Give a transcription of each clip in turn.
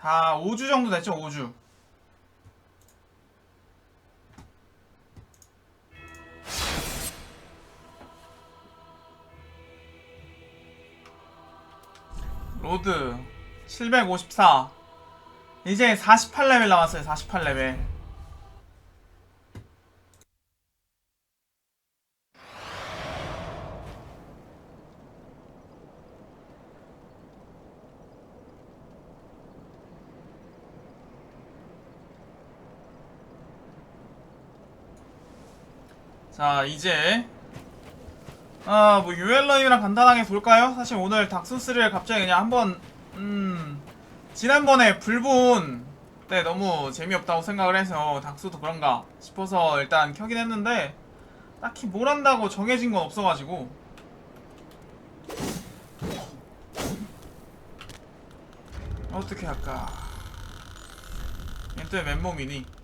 다 5주 정도 됐죠. 5주. 로드 754. 이제 48레벨 남았어요. 48레벨. 자, 이제 뭐 유엘런이랑 간단하게 볼까요? 사실 오늘 닥스3를 갑자기 그냥 한번 지난번에 불본 때 너무 재미없다고 생각을 해서 닥스도 그런가 싶어서 일단 켜긴 했는데 딱히 뭘 한다고 정해진 건 없어가지고 어떻게 할까? 얘는 또 왜 맨몸이니?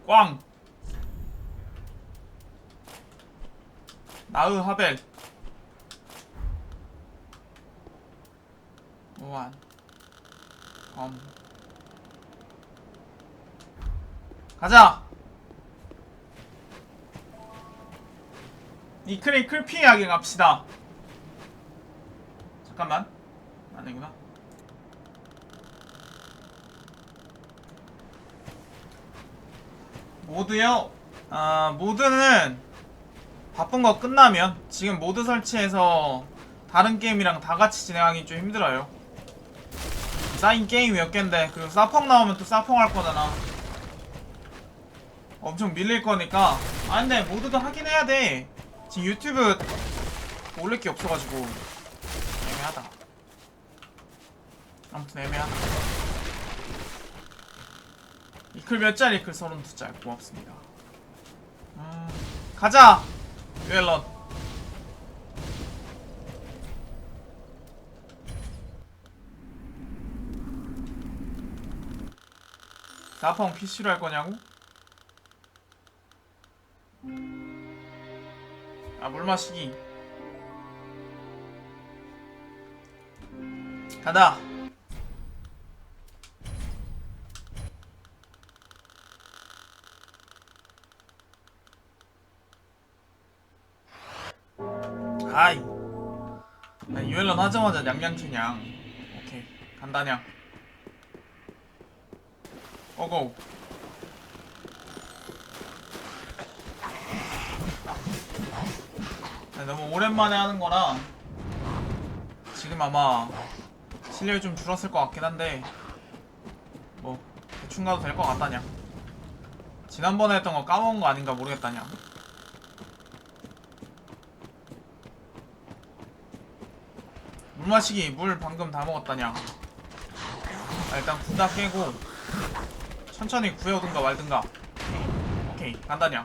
꽝! 나으 하벨 오한 검 가자! 이클이 클피하게 갑시다. 잠깐만 아니구나. 모드요? 모드는 바쁜 거 끝나면 지금 모드 설치해서 다른 게임이랑 다 같이 진행하기 좀 힘들어요. 쌓인 게임 몇 갠데 그리고 사펑 나오면 또 사펑 할 거잖아. 엄청 밀릴 거니까. 근데 모드도 하긴 해야 돼. 지금 유튜브 올릴 게 없어가지고 애매하다. 아무튼 애매하다. 이클 몇 짤? 이클 32짤. 고맙습니다. 가자! 유엘런. 사펑 PC로 할 거냐고? 물 마시기. 가다. 아이. 유엘런 하자마자 냥냥추냥. 오케이. 간다냥. 오고. 너무 오랜만에 하는 거라 지금 아마 실력이 좀 줄었을 것 같긴 한데 뭐 대충 가도 될 것 같다냐. 지난번에 했던 거 까먹은 거 아닌가 모르겠다냐. 물 마시기. 물 방금 다 먹었다냐. 일단 불 다 깨고 천천히 구해오든가 말든가. 오케이 간다냐.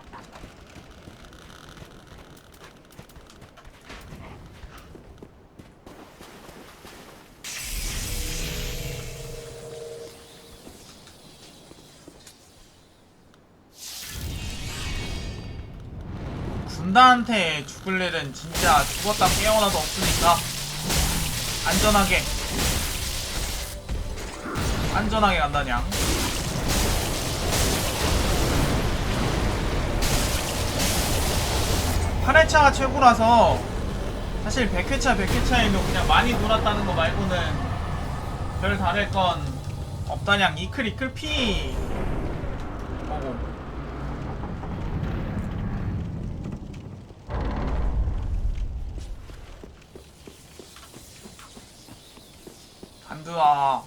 군다한테 죽을 일은 진짜 죽었다 깨어나도 없으니까 안전하게 간다냥. 팔 8회차가 최고라서 사실 100회차에도 그냥 많이 놀았다는 거 말고는 별 다를 건 없다냥. 이클 피 오고. 간드아.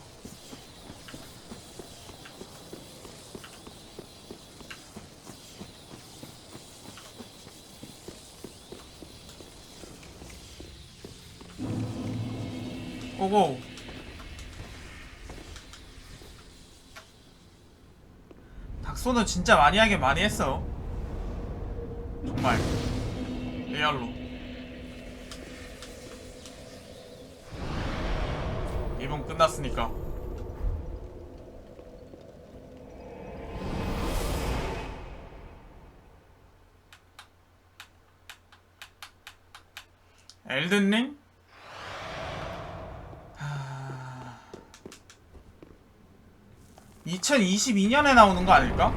오고. 닥소는 진짜 많이 하긴 많이 했어. 정말 리얼로. 이번 끝났으니까. 엘든링? 2022년에 나오는 거 아닐까?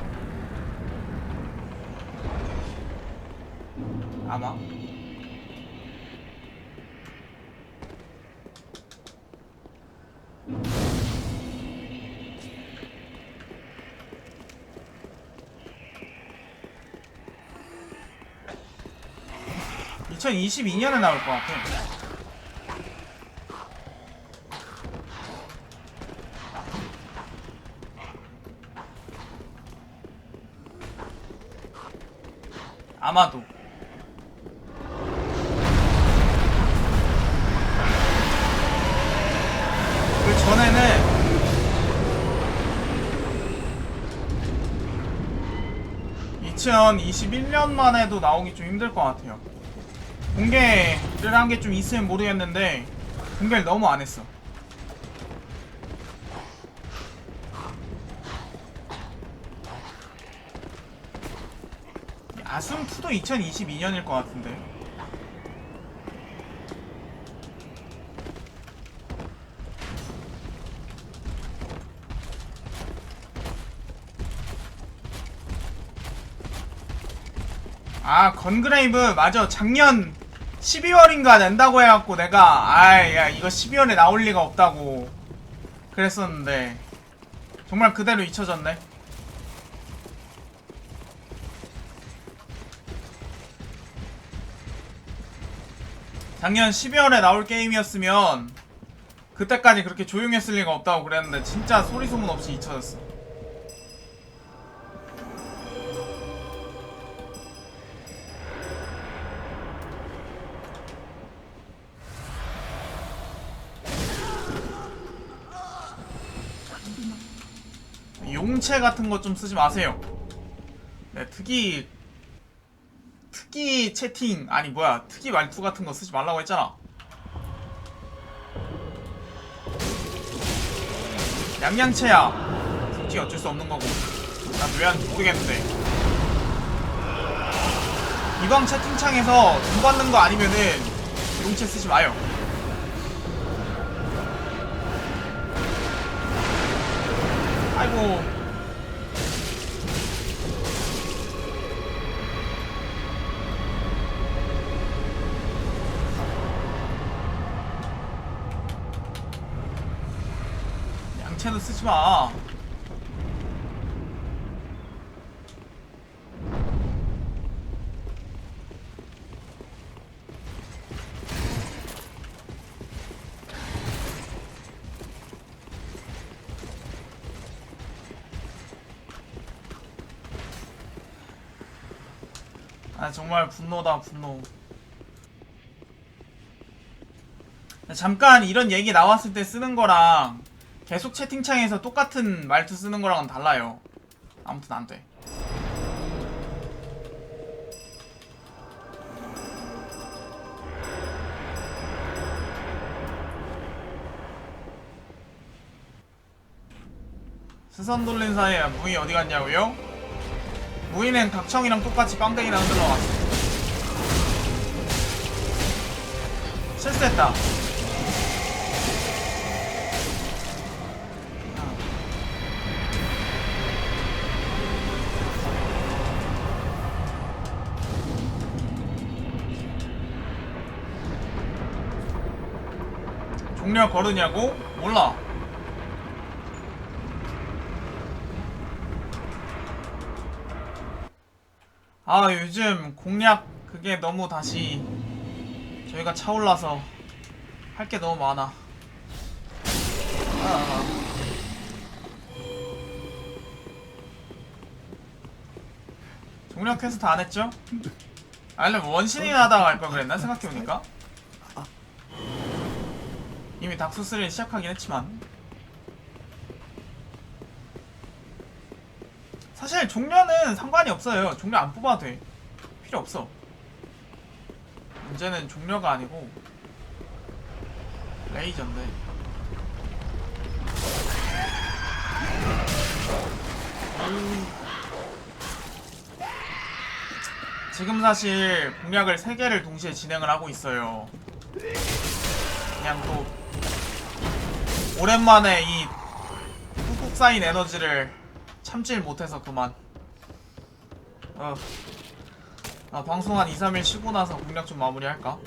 아마. (2022년에) 나올 것 같아. 아마도. 그 전에는 2021년만 해도 나오기 좀 힘들 것 같아요. 공개를 한 게 좀 있으면 모르겠는데 공개를 너무 안 했어. 아숨2도 2022년일 것 같은데. 아, 건그레이브 맞아. 작년 12월인가 낸다고 해갖고 내가 야 이거 12월에 나올 리가 없다고 그랬었는데 정말 그대로 잊혀졌네. 작년 12월에 나올 게임이었으면 그때까지 그렇게 조용했을 리가 없다고 그랬는데 진짜 소리소문 없이 잊혀졌어. 용체 같은 거 좀 쓰지 마세요. 네, 특이 채팅 아니 뭐야 특이 말투 같은 거 쓰지 말라고 했잖아. 양양체야 솔직히 어쩔 수 없는 거고 난 왜 하는지 모르겠는데 이방 채팅창에서 돈 받는 거 아니면은 용체 쓰지 마요. 아이고. 양채도 쓰지 마. 아 정말 분노다 분노. 잠깐 이런 얘기 나왔을 때 쓰는 거랑 계속 채팅창에서 똑같은 말투 쓰는 거랑은 달라요. 아무튼 안 돼. 스선 돌린 사이에 무이 어디 갔냐고요? 무이는 각청이랑 똑같이 빵댕이랑 흔들러 갔어. 실수했다. 종료 거르냐고? 몰라. 아 요즘 공략 그게 너무 다시 저희가 차올라서 할 게 너무 많아. 종략 퀘스트 안 했죠? 아니면 원신이나 하다가 갈 걸 그랬나 생각해보니까 이미 닥스3를 시작하긴 했지만 사실 종료는 상관이 없어요. 종료 안 뽑아도 돼. 필요 없어. 문제는 종료가 아니고 레이저인데 지금 사실 공략을 3개를 동시에 진행을 하고 있어요. 그냥 또 오랜만에 이 꾹꾹 쌓인 에너지를 참질 못해서 그만. 방송 한 2, 3일 쉬고 나서 공략 좀 마무리할까?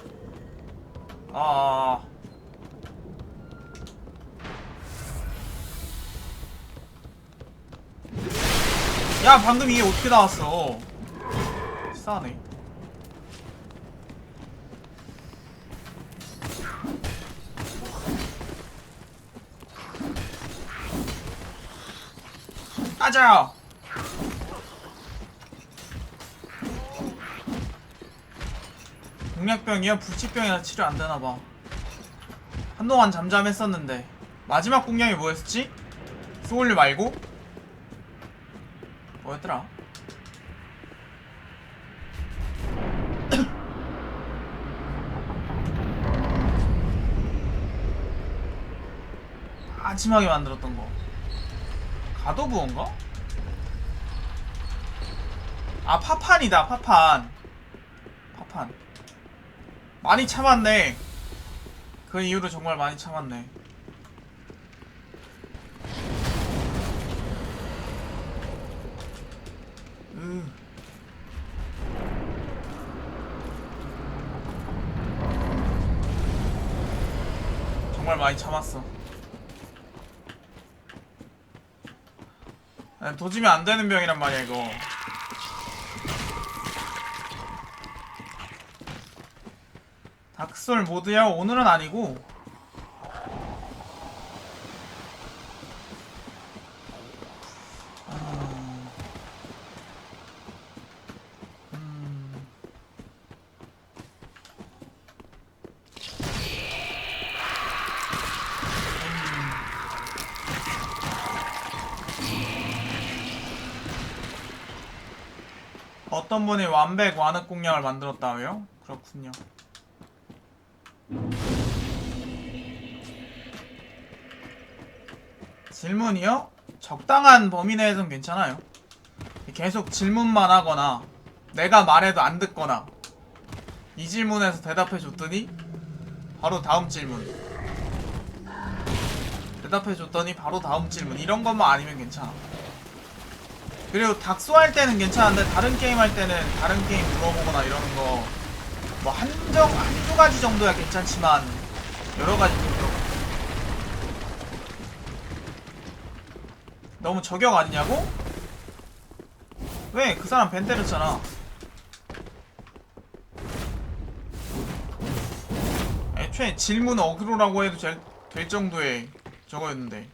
야, 방금 이게 어떻게 나왔어? 싸네. 가자! 공략병이야? 불치병이나 치료 안 되나봐. 한동안 잠잠했었는데. 마지막 공략이 뭐였지? 소울류 말고? 뭐였더라? 마지막에 만들었던 거. 가도부어인가? 파판이다. 파판 많이 참았네. 그 이후로 정말 많이 참았네. 정말 많이 참았어. 도지면 안 되는 병이란 말이야 이거. 다크솔 모드야? 오늘은 아니고. 어떤 분이 완백 완흑 공략을 만들었다고요? 그렇군요. 질문이요? 적당한 범위 내에선 괜찮아요. 계속 질문만 하거나 내가 말해도 안 듣거나 이 질문에서 대답해줬더니 바로 다음 질문, 대답해줬더니 바로 다음 질문, 이런 것만 아니면 괜찮아. 그리고 닥소 할 때는 괜찮은데 다른 게임 할 때는 다른 게임 물어보거나 이러는 거 뭐 한두 가지 정도야 괜찮지만 여러 가지 정도 너무 저격 아니냐고? 왜? 그 사람 벤 때렸잖아. 애초에 질문 어그로라고 해도 될 정도의 저거였는데.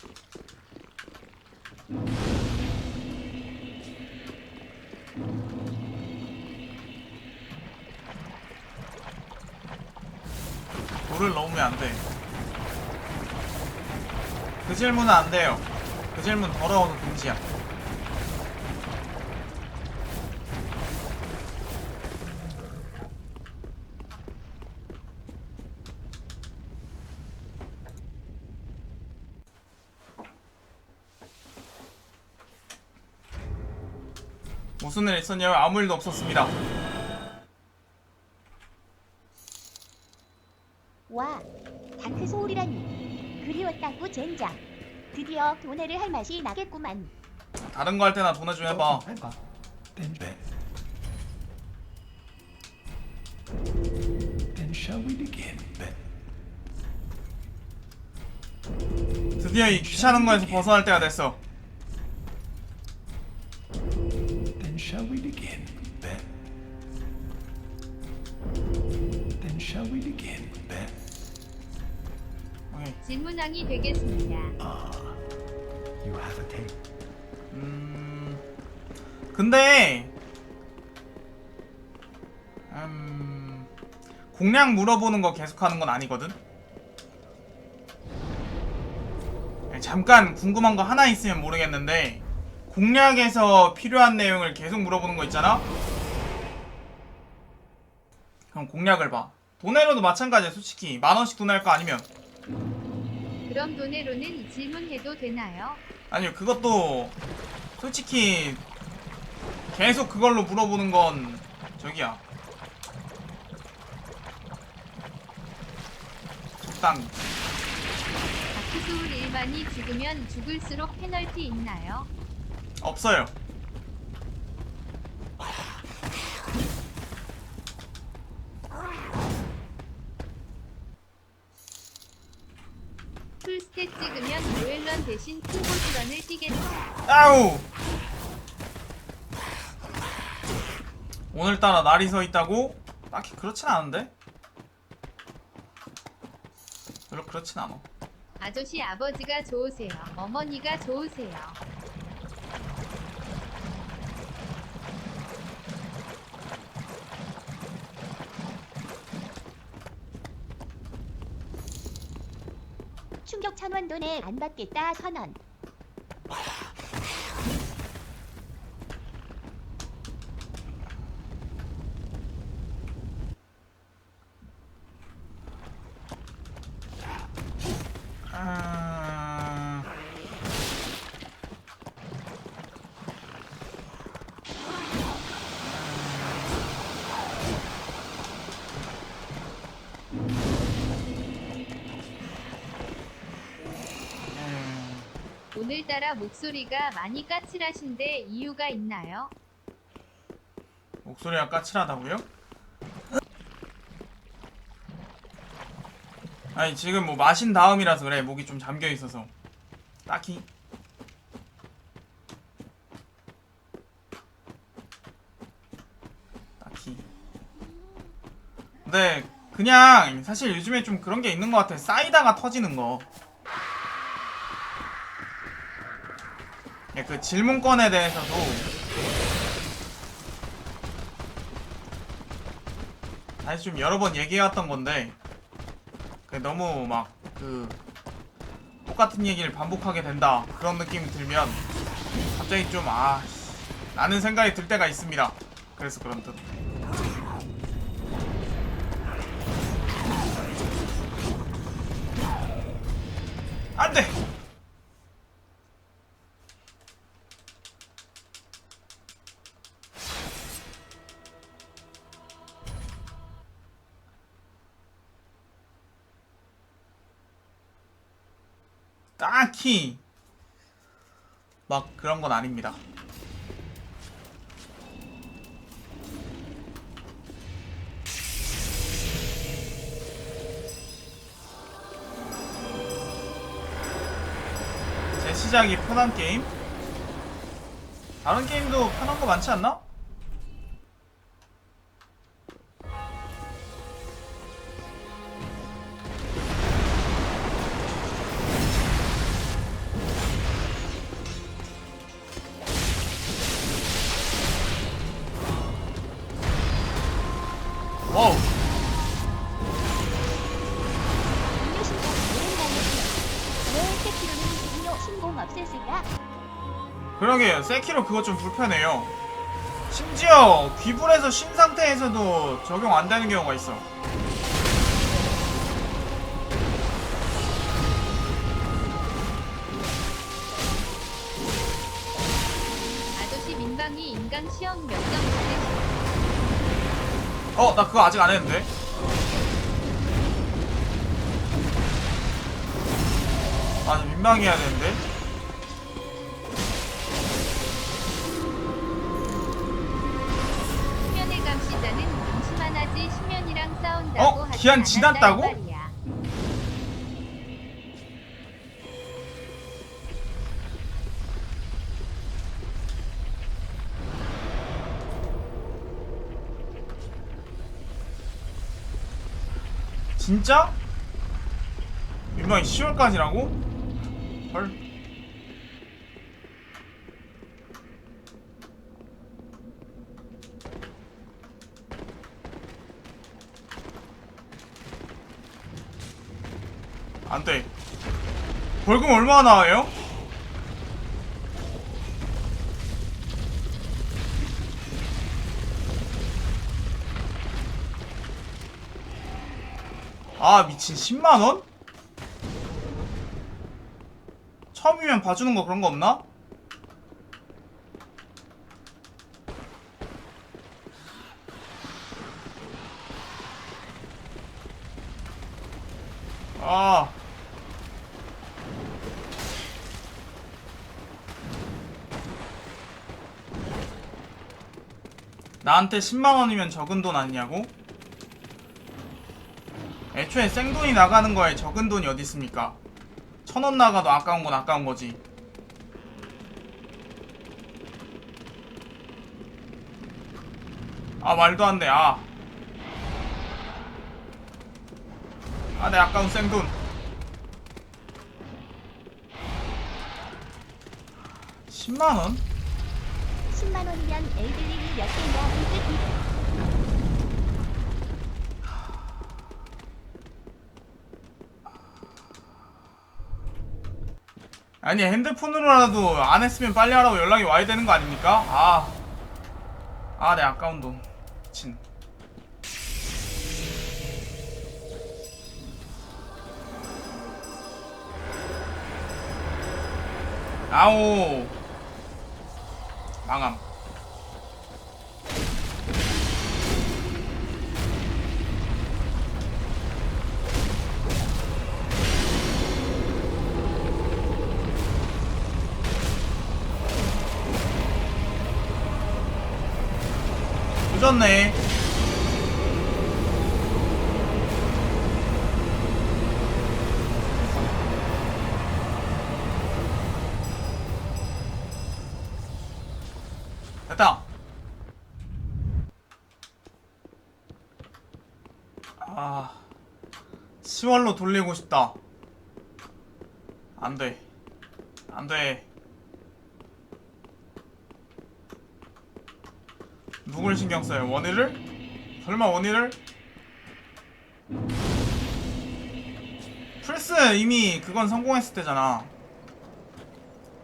돌을 넣으면 안 돼. 그 질문은 안 돼요. 그 질문 더러워서 금지야. 무슨 일 있었냐면 아무 일도 없었습니다. 와, 다크소울이라니. 그리웠다고 젠장. 드디어 도네를 할 맛이 나겠구만. 다른 거 할 때나 도네 좀 해봐. 드디어 이 귀찮은 거에서 벗어날 때가 됐어. 질문왕이 되겠습니다. 근데 공략 물어보는 거 계속하는 건 아니거든. 잠깐 궁금한 거 하나 있으면 모르겠는데 공략에서 필요한 내용을 계속 물어보는 거 있잖아? 그럼 공략을 봐. 도네로도 마찬가지야. 솔직히 10,000원씩 도네할 거 아니면. 그럼 도네로는 질문해도 되나요? 아니요, 그것도 솔직히 계속 그걸로 물어보는 건 저기야, 적당히. 다크소울 일반이 죽으면 죽을수록 페널티 있나요? 없어요. 풀스탯 찍으면 노엘런 대신 킹보스런을 뛰겠다. 아우! 오늘따라 날이 서 있다고? 딱히 그렇진 않은데? 별로 그렇진 않아. 아저씨 아버지가 좋으세요. 어머니가 좋으세요. 충격 천원 돈에 안 받겠다 선언. 아... 오늘따라 목소리가 많이 까칠하신데 이유가 있나요? 목소리가 까칠하다고요? 아니 지금 뭐 마신 다음이라서 그래. 목이 좀 잠겨 있어서. 딱히 근데 그냥 사실 요즘에 좀 그런 게 있는 것 같아. 쌓이다가 터지는 거. 그 질문권에 대해서도 사실 좀 여러 번 얘기해왔던 건데 너무 막 똑같은 얘기를 반복하게 된다 그런 느낌이 들면 갑자기 좀 라는 생각이 들 때가 있습니다. 그래서 그런 듯. 안돼! 딱히 막 그런 건 아닙니다. 제 시작이 편한 게임? 다른 게임도 편한 거 많지 않나? 와우. 음료 신공 오랜만에 왜 세키로는 음료 신공 없앴을까? 그러게요. 세키로 그거 좀 불편해요. 심지어 귀불에서 쉰 상태에서도 적용 안 되는 경우가 있어. 아저씨 민방위 인강 시험 몇 점 받으시나요? 나 그거 아직 안 했는데. 아직 민망해야 되는데. 수면의 감시자는 임시만 하지 수면이랑 싸운다고 하지 기한 않았다 지났다고? 이 말이야. 진짜? 민망이 10월까지라고? 헐. 안돼. 벌금 얼마나 나와요? 미친 10만원? 처음이면 봐주는 거 그런 거 없나? 나한테 10만원이면 적은 돈 아니냐고? 애초에 생돈이 나가는 거에 적은 돈이 어디 있습니까? 1000원 나가도 아까운 건 아까운 거지. 아, 말도 안 돼. 내 아까운 생돈. 10만원? 10만 원이면 엘들링이 몇 개냐 이 뜻이. 아니, 핸드폰으로라도 안 했으면 빨리 하라고 연락이 와야 되는 거 아닙니까? 내 아까운 돈. 미친. 아오. 망함. 늦었네. 됐다. 10월로 돌리고 싶다. 안돼. 안돼. 누굴 신경써요? 원희를? 설마 원희를? 플스 이미 그건 성공했을 때잖아.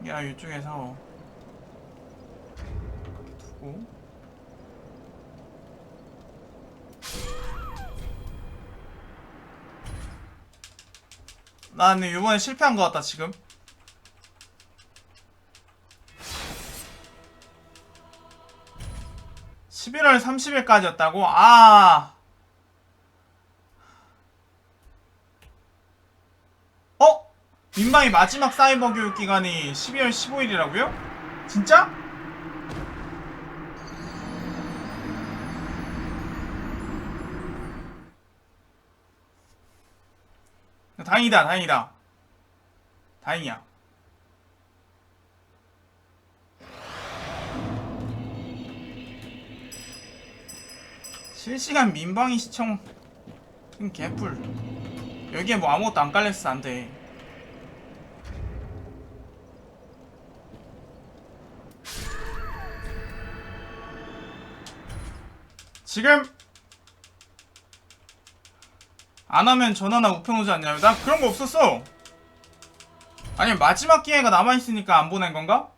야, 이쪽에서 이렇게 두고 나는 이번에 실패한 것 같다. 지금 11월 30일까지였다고? 민방위 마지막 사이버 교육 기간이 12월 15일이라고요? 진짜? 다행이다, 다행이다. 다행이야. 실시간 민방위 시청 개뿔. 여기에 뭐 아무것도 안 깔렸어. 안돼. 지금 안하면 전화나 우편 오지 않냐? 나 그런 거 없었어. 아니, 마지막 기회가 남아있으니까 안 보낸 건가?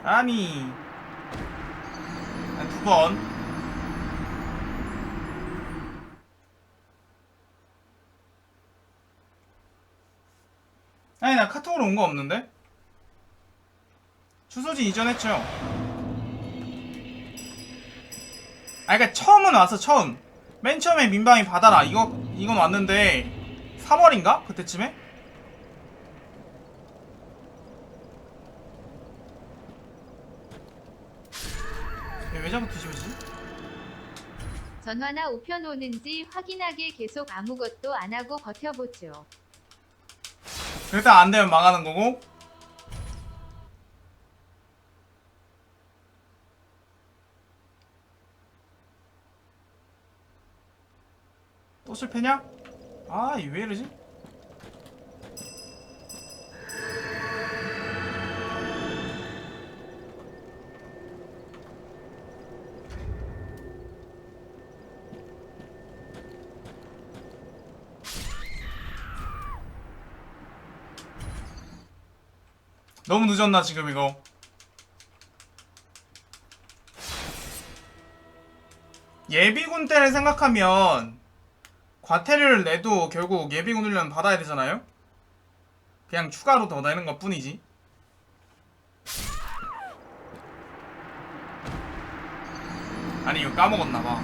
아니, 두 번. 아니, 나 카톡으로 온 거 없는데? 주소지 이전했죠. 그니까 처음은 왔어. 처음 맨 처음에 민방위 받아라 이건 왔는데 3월인가? 그때쯤에? 왜 자꾸 뒤집어지지? 전화나 우편 오는지 확인하게 계속 아무것도 안 하고 버텨보죠. 일단 안 되면 망하는 거고. 또 실패냐? 이게 왜 이러지? 너무 늦었나 지금 이거. 예비군 때를 생각하면 과태료를 내도 결국 예비군 훈련 받아야 되잖아요? 그냥 추가로 더 내는 것 뿐이지. 아니, 이거 까먹었나봐.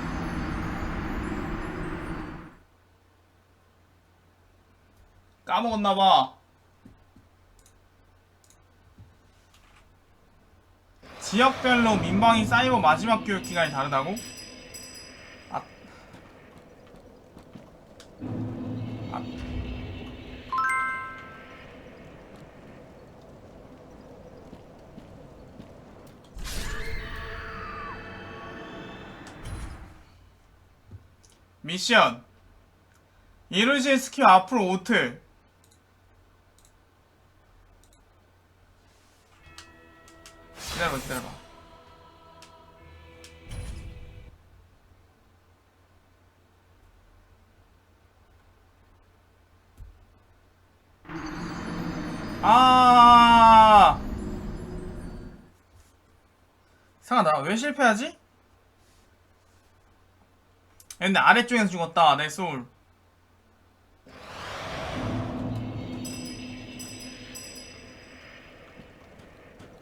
까먹었나봐. 지역별로 민방위 사이버 마지막 교육 기간이 다르다고? 아. 아. 미션 이루실 스킬 앞으로 5틀. 기다려봐. 아, 이상하다. 왜 실패하지? 근데 아래쪽에서 죽었다. 내 소울.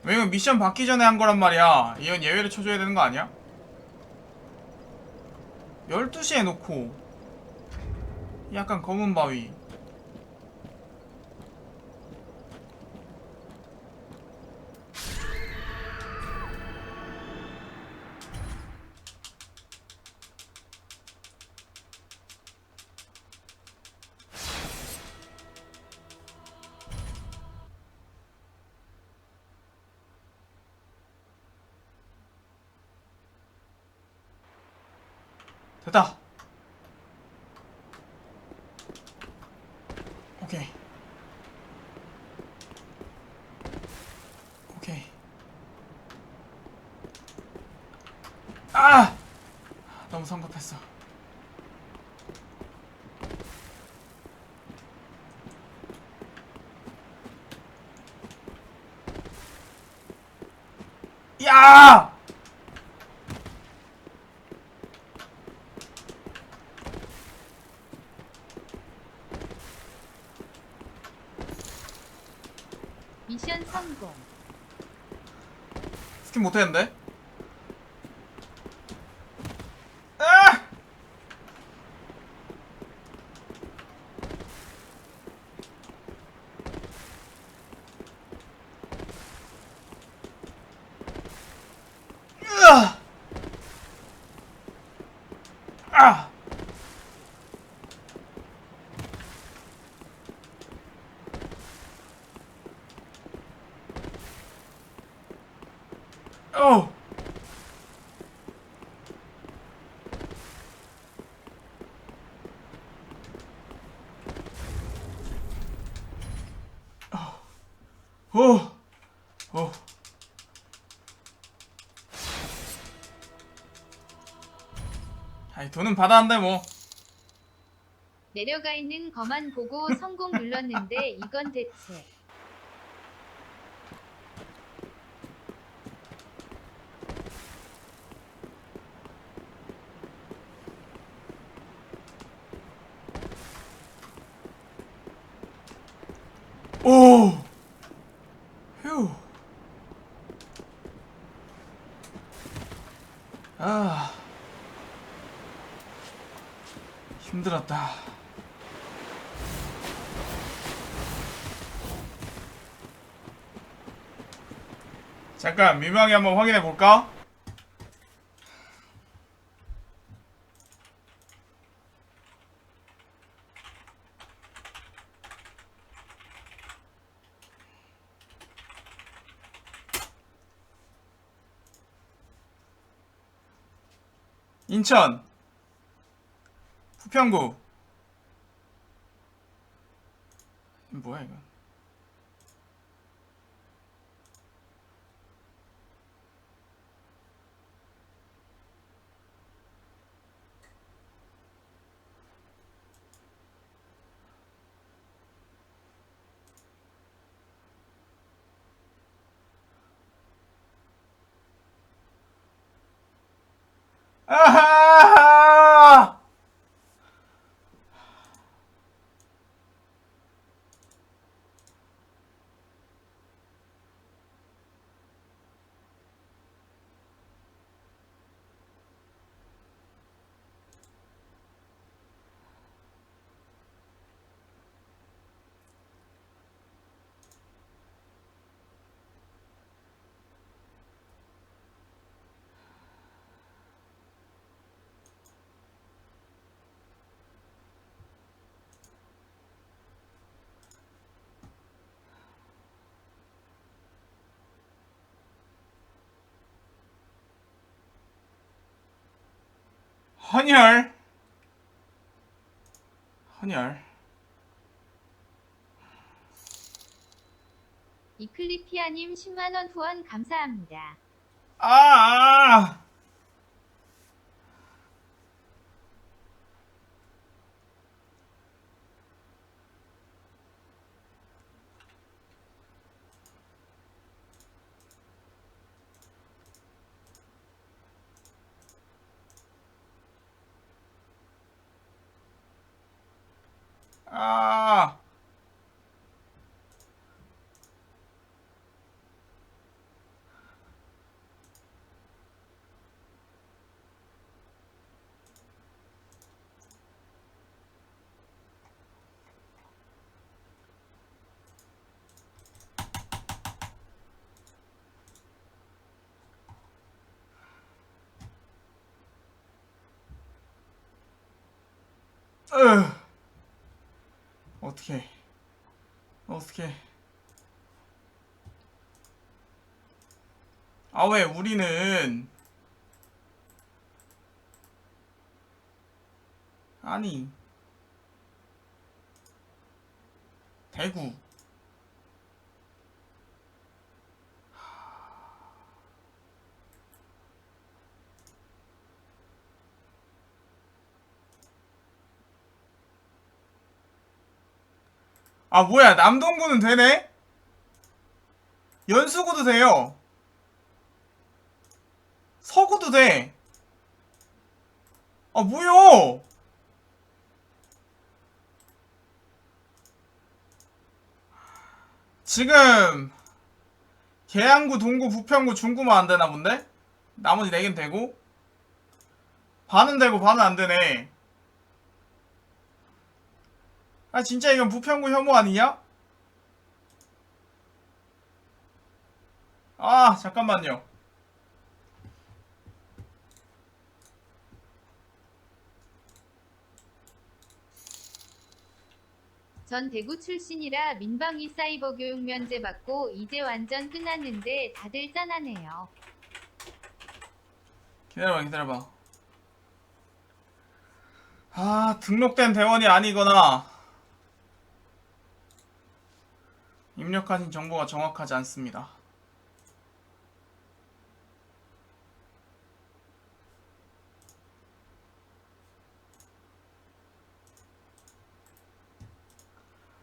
왜 이거 미션 받기 전에 한 거란 말이야. 이건 예외를 쳐줘야 되는 거 아니야? 12시에 놓고 약간 검은 바위. 됐다. 오케이. 아! 너무 성급했어. 야! 미션 성공. 스킨 못했는데? 아! 으아! 아! 어! 어! 어! 아이, 돈은 받아한대 뭐. 내려가 있는 거만 보고 성공 눌렀는데 이건 대체. 오! 휴. 아. 힘들었다. 잠깐, 민망히 한번 확인해 볼까? 인천 부평구. 뭐야 이거? 아하! 헌혈. 헌혈. 이클리피아님 10만원 후원 감사합니다. 아. 아. 으. 어떻게? 어떻게? 아, 왜 우리는 아니 대구 아 뭐야 남동구는 되네? 연수구도 돼요. 서구도 돼. 아 뭐야? 지금 계양구, 동구, 부평구, 중구만 안 되나 본데? 나머지 4개는 되고? 반은 되고 반은 안 되네. 아 진짜 이건 부평구 혐오 아니냐? 아 잠깐만요. 전 대구 출신이라 민방위 사이버 교육 면제 받고 이제 완전 끝났는데 다들 짠하네요. 기다려봐. 아 등록된 대원이 아니거나 입력하신 정보가 정확하지 않습니다.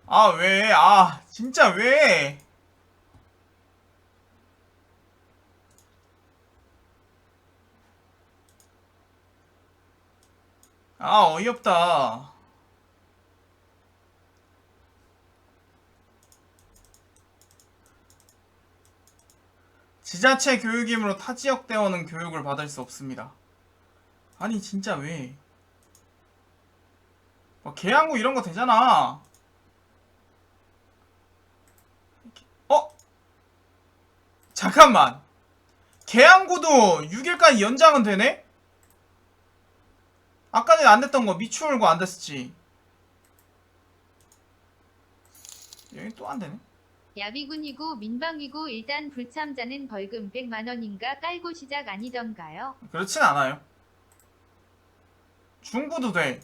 아 왜? 아 진짜 왜? 아 어이없다. 지자체 교육이므로 타 지역 대원은 교육을 받을 수 없습니다. 아니 진짜 왜? 뭐 계양구 이런 거 되잖아. 어? 잠깐만. 계양구도 6일까지 연장은 되네? 아까 전에 안 됐던 거 미추홀고 안 됐었지. 여기 또 안 되네? 야비군이고 민방위고 일단 불참자는 벌금 100만원인가 깔고 시작 아니던가요? 그렇진 않아요. 중구도 돼.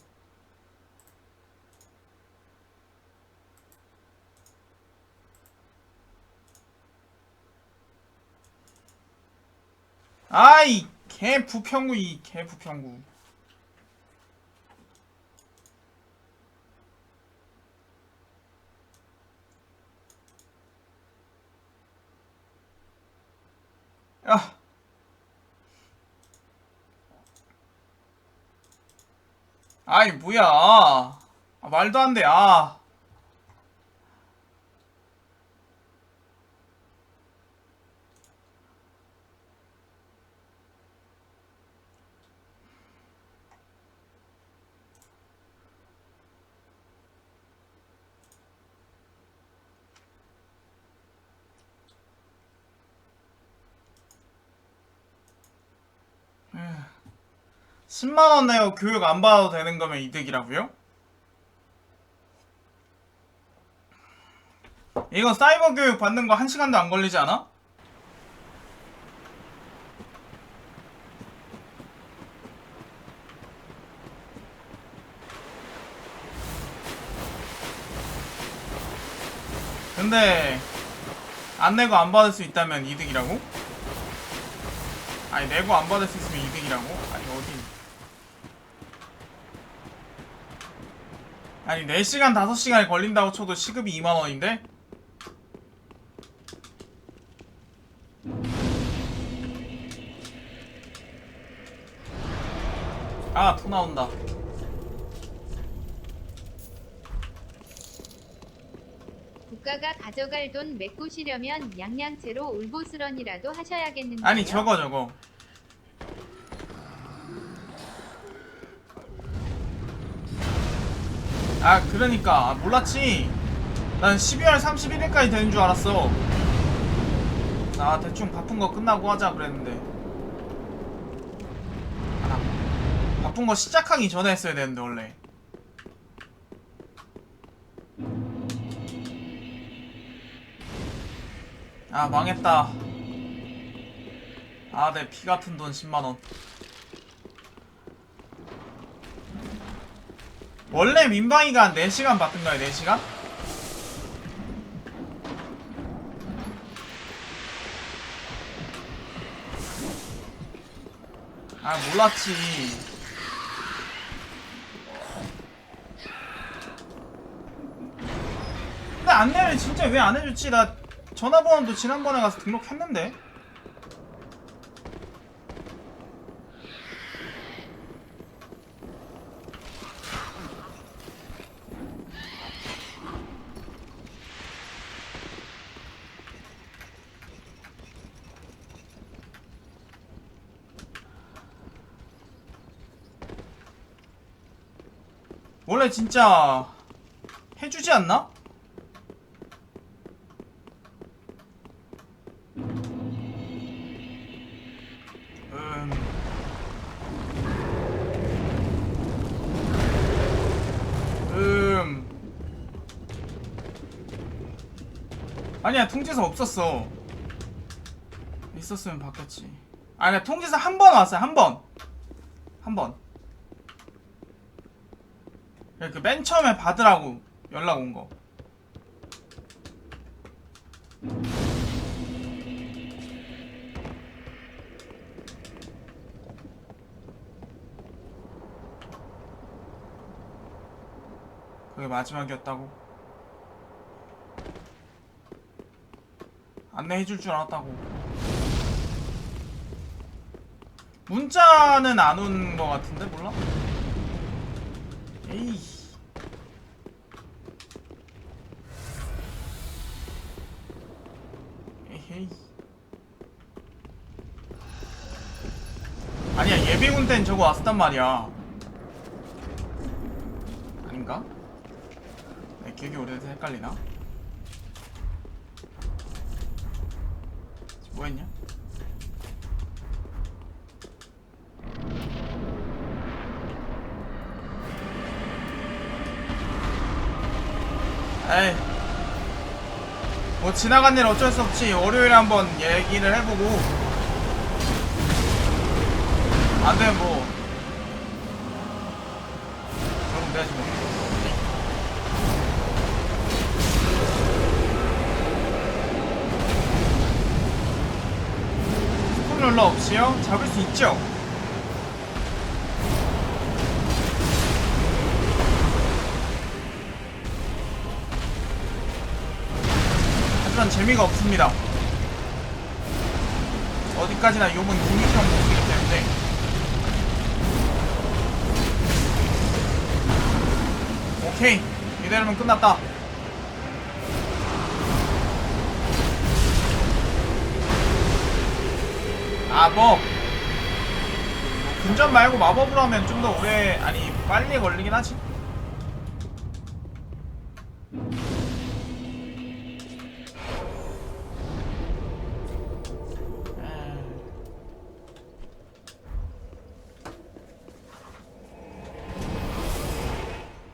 아이 개 부평구 이 개 부평구. 야. 아이 뭐야. 아, 말도 안 돼. 아. 에휴. 10만원 내고 교육 안 받아도 되는 거면 이득이라고요? 이거 사이버 교육 받는 거 1시간도 안 걸리지 않아? 근데 안 내고 안 받을 수 있다면 이득이라고? 아니 내고 안 받을 수 있으면 이득이라고? 아니 어디 아니 4시간 5시간이 걸린다고 쳐도 시급이 2만원인데? 아 토 나온다. 국가가 가져갈 돈 메꾸시려면 양양채로 울보스런이라도 하셔야겠는데요. 아니 저거 아 그러니까 몰랐지. 난 12월 31일까지 되는 줄 알았어. 나 대충 바쁜 거 끝나고 하자 그랬는데 아, 바쁜 거 시작하기 전에 했어야 되는데 원래. 아 망했다. 아 내 피같은 돈 10만원. 원래 민방위가 한 4시간 받던가요? 4시간? 아 몰랐지. 근데 안내를 진짜 왜 안 해줬지? 나 전화번호도 지난번에 가서 등록했는데. 원래 진짜 해주지 않나? 아니야 통지서 없었어. 있었으면 바뀌었지. 아니야 통지서 한 번 왔어요. 한 번. 그 맨 처음에 받으라고 연락 온 거. 그게 마지막이었다고. 안내해줄 줄 알았다고. 문자는 안 온 거 같은데 몰라? 에이. 에헤이. 아니야 예비군 땐 저거 왔었단 말이야. 아닌가? 내 기억이 오래돼서 헷갈리나? 뭐 했냐? 에이 뭐 지나간 일 어쩔 수 없지. 월요일에 한번 얘기를 해보고 안되면 뭐 그럼 돼야지 뭐. 스포일러 없이요? 잡을 수 있죠? 하지만 재미가 없습니다. 어디까지나 욕은 국립형 모습이기 때문에. 오케이 이대로면 끝났다. 아 뭐 근접 말고 마법으로 하면 좀 더 오래 아니 빨리 걸리긴 하지.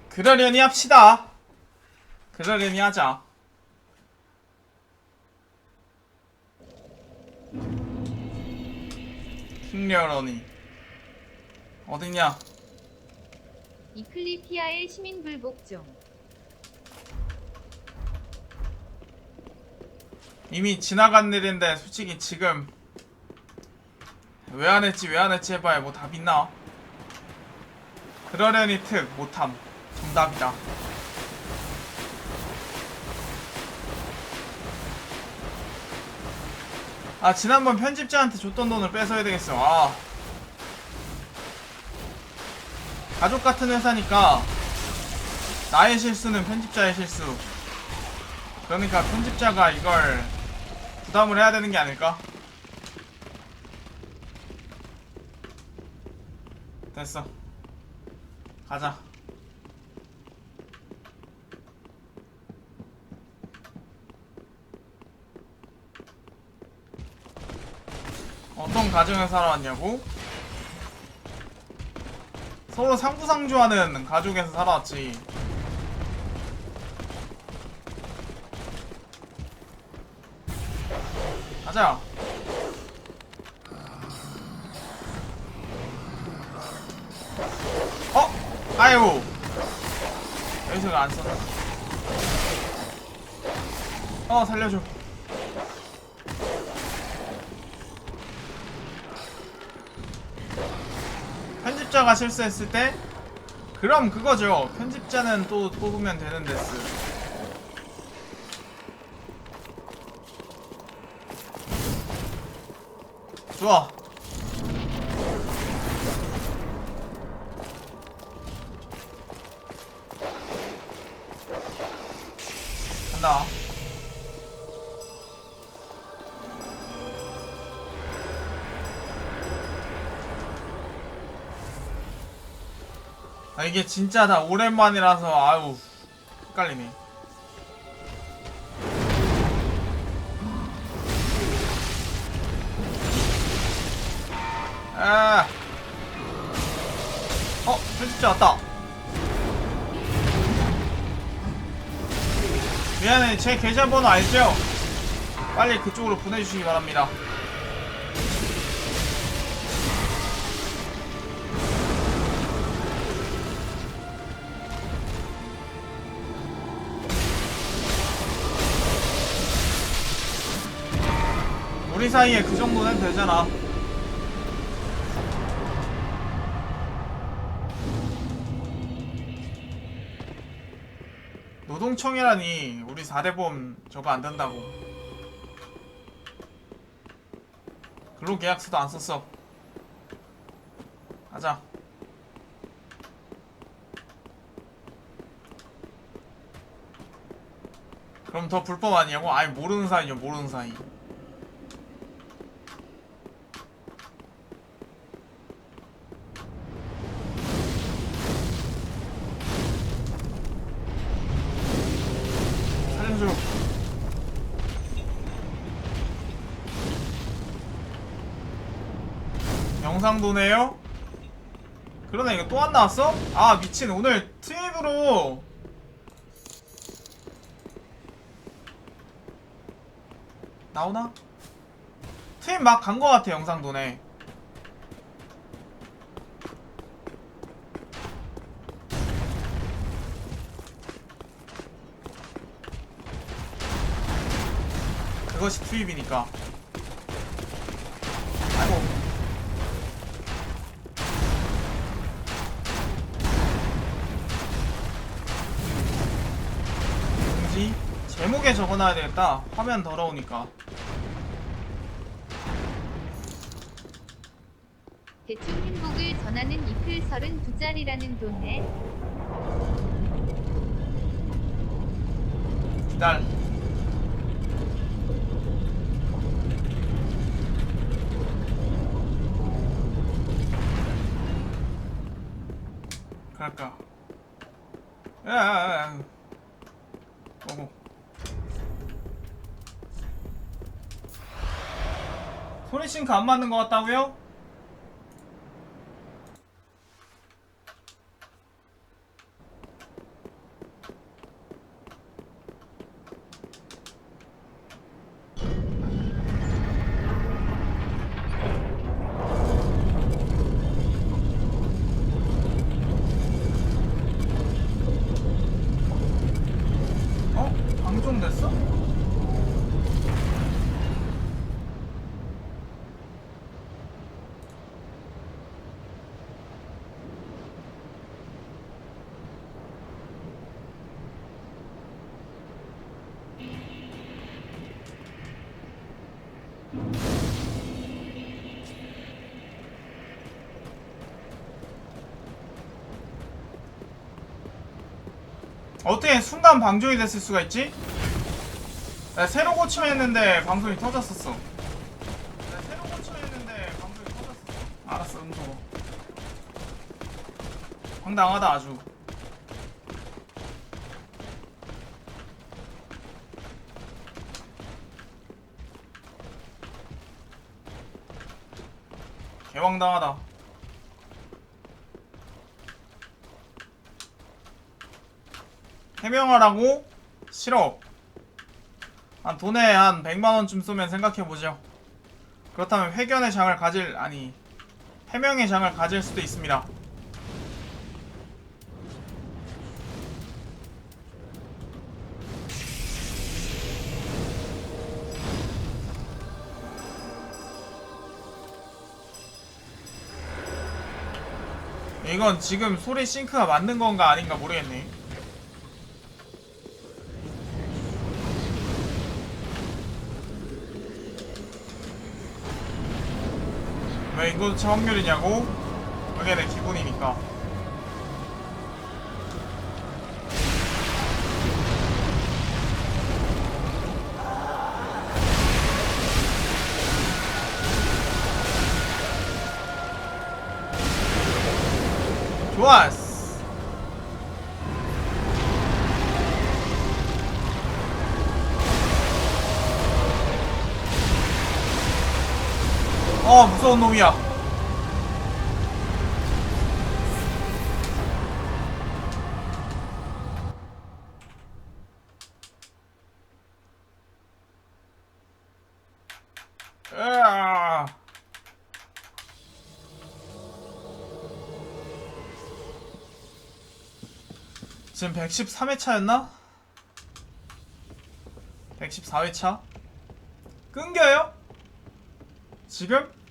그러려니 합시다. 그러려니 하자. 킹레어러니 어딨냐? 이클리티아의 시민불복 중. 이미 지나간 일인데 솔직히 지금 왜 안 했지 해봐야 뭐 답 있나? 그러려니 특 못함 정답이다. 아 지난번 편집자한테 줬던 돈을 뺏어야 되겠어. 아 가족 같은 회사니까 나의 실수는 편집자의 실수. 그러니까 편집자가 이걸 부담을 해야 되는 게 아닐까? 됐어. 가자. 어떤 가정에 살아왔냐고? 서로 상부상조하는 가족에서 살아왔지. 가자. 아이고 여기서 왜 안 썼나? 살려줘. 편집자가 실수했을 때 그럼 그거죠. 편집자는 또 뽑으면 되는 데스. 좋아. 간다. 아 이게 진짜 다 오랜만이라서 아유 헷갈리네. 아, 편집자 왔다. 미안해, 제 계좌번호 알죠? 빨리 그쪽으로 보내주시기 바랍니다. 우리 사이에 그 정도는 되잖아. 노동청이라니 우리 4대보험 저거 안 된다고. 근로계약서도 안 썼어. 가자. 그럼 더 불법 아니냐고? 아이 모르는 사이죠, 모르는 사이. 살려줘. 영상 도네요? 그러네. 이거 또 안 나왔어? 아 미친. 오늘 트입으로 나오나? 트입 막 간 거 같아. 영상 도네. 그것이 투입이니까. 아이고. 뭐지? 제목에 적어놔야 되겠다. 화면 더러우니까. 대충 행복을 전하는 이클 32짜리라는 돈에 기다려. 그럴까? 야. 오고. 소리 싱크 안 맞는 것 같다고요? 방종됐어? 어떻게 순간 방종이 됐을 수가 있지? 나 새로 고침했는데 방송이 터졌었어. 나 새로 고침했는데 방송이 터졌었어. 알았어, 음소거. 황당하다 아주. 개황당하다. 해명하라고? 싫어. 한 돈에 한 100만원쯤 쏘면 생각해보죠. 그렇다면 회견의 장을 가질, 아니 해명의 장을 가질 수도 있습니다. 이건 지금 소리 싱크가 맞는 건가 아닌가 모르겠네. 왜 인구수치 확률이냐고? 그게 내 기분이니까. 좋았어. 무서운 놈이야. 으아. 지금 113회차였나? 114회차? 끊겨요? 지금?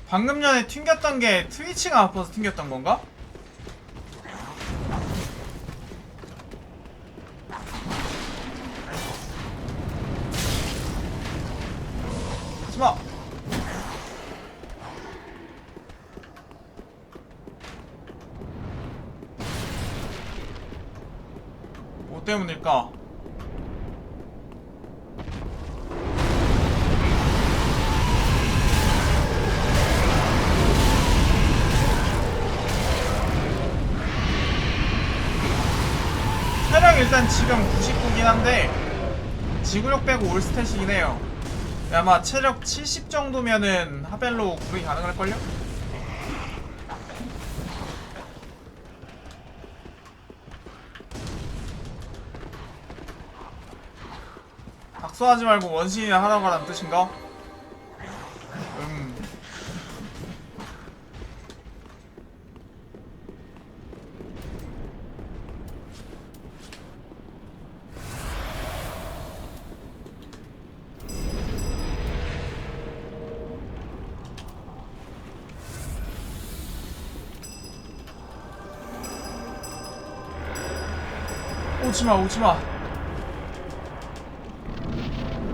방금 전에 튕겼던 게 트위치가 아파서 튕겼던 건가? 하지마! 뭐 때문일까? 체력 일단 지금 99긴 한데 지구력 빼고 올스탯이긴 해요. 아마 체력 70 정도면은 하벨로 구르기 가능할걸요? 박수하지 말고 원신이나 하라고 하라는 뜻인가? 오지마 오지마.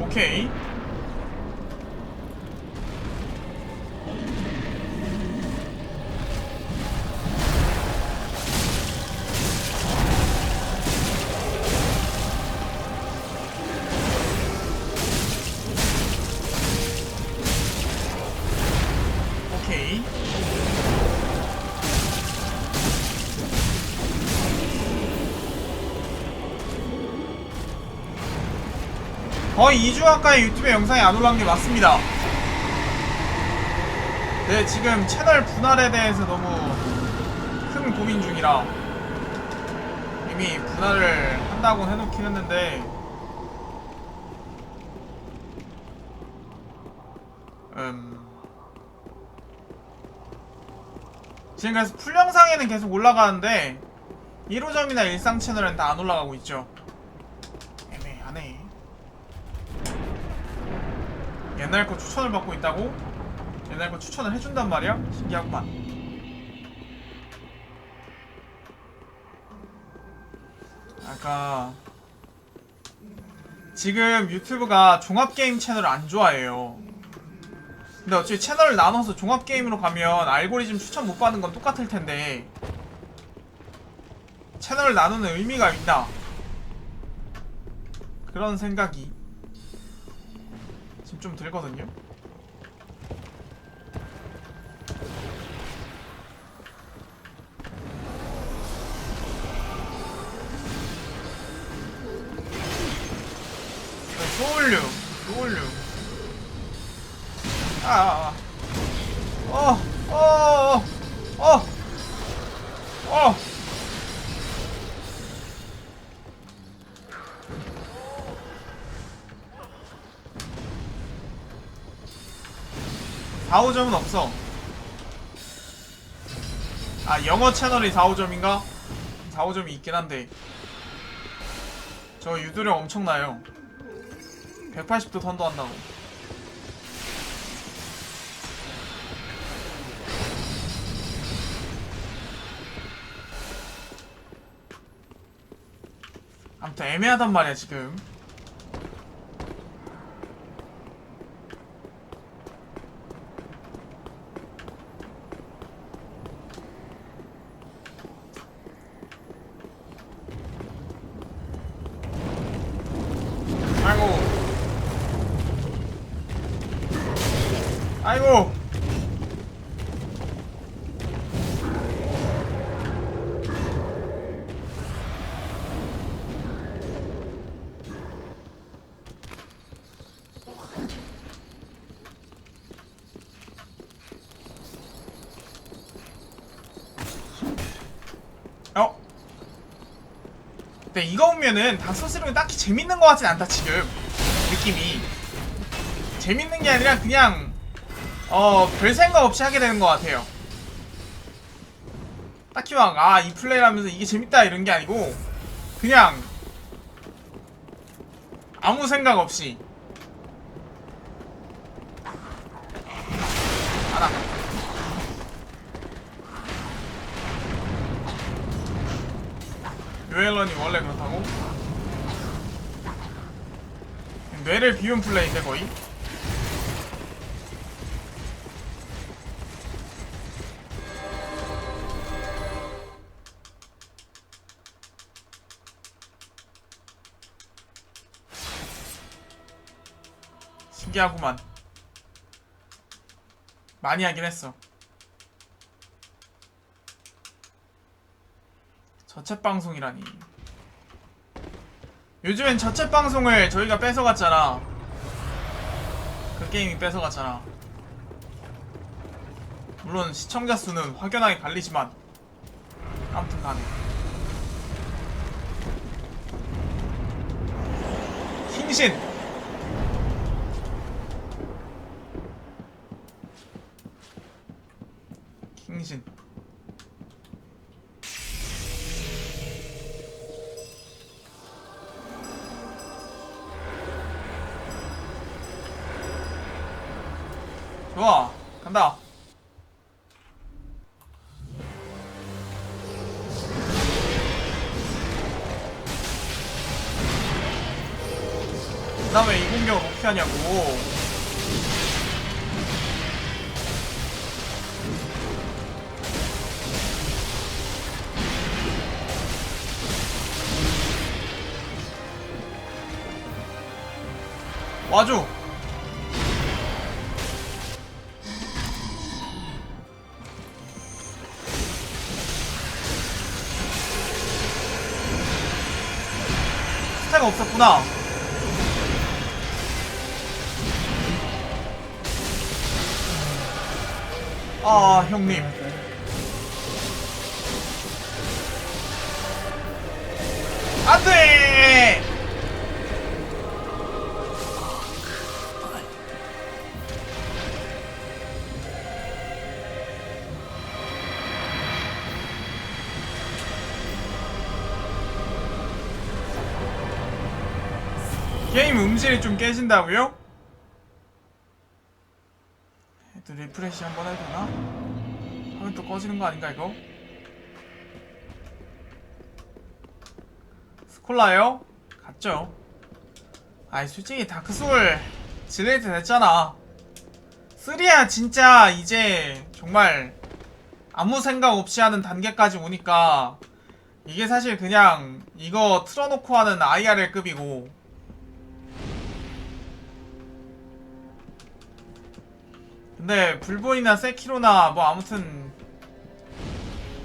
오케이. 오케이. 거의 2주 가까이 유튜브에 영상이 안 올라온 게 맞습니다. 네, 지금 채널 분할에 대해서 너무 큰 고민 중이라 이미 분할을 한다고 해놓긴 했는데 지금 그래서 풀 영상에는 계속 올라가는데 1호점이나 일상 채널은 다 안 올라가고 있죠. 애매하네. 옛날 거 추천을 받고 있다고? 옛날 거 추천을 해준단 말이야? 신기하구만. 아까 지금 유튜브가 종합게임 채널을 안 좋아해요. 근데 어차피 채널을 나눠서 종합게임으로 가면 알고리즘 추천 못 받는 건 똑같을 텐데 채널을 나누는 의미가 있나? 그런 생각이 지금 좀 들거든요. 소울류 어 4, 5점은 없어. 아, 영어 채널이 4, 5점인가? 4, 5점이 있긴 한데 저 유도력 엄청나요. 180도 턴도 한다고. 아무튼 애매하단 말이야 지금. 아이고. 근데 이거 보면은 닥소스는 딱히 재밌는 것 같진 않다 지금 느낌이. 재밌는 게 아니라 그냥 별 생각 없이 하게 되는 것 같아요. 딱히 막 이 플레이를 하면서 이게 재밌다 이런 게 아니고 그냥 아무 생각 없이 알아. 요엘런이 원래 그렇다고? 뇌를 비운 플레이인데 거의? 신기하구만. 많이 하긴 했어. 저챗방송이라니. 요즘엔 저챗방송을 저희가 뺏어갔잖아. 그 게임이 뺏어갔잖아. 물론 시청자 수는 확연하게 갈리지만 아무튼 간에 킹신. 킹신. 좋아, 간다. 그 다음에 이 공격을 어떻게 하냐고. 와줘. 스택 없었구나. 아, 형님. 안돼. 게임 음질이 좀 깨진다고요? 또 리프레시 한번 해도 되나? 하면 또 꺼지는 거 아닌가 이거? 스콜라요? 갔죠. 아이 솔직히 다크소울 질레이트 됐잖아. 3야 진짜 이제 정말 아무 생각 없이 하는 단계까지 오니까 이게 사실 그냥 이거 틀어놓고 하는 IRL급이고, 근데 불본이나 세키로나 뭐 아무튼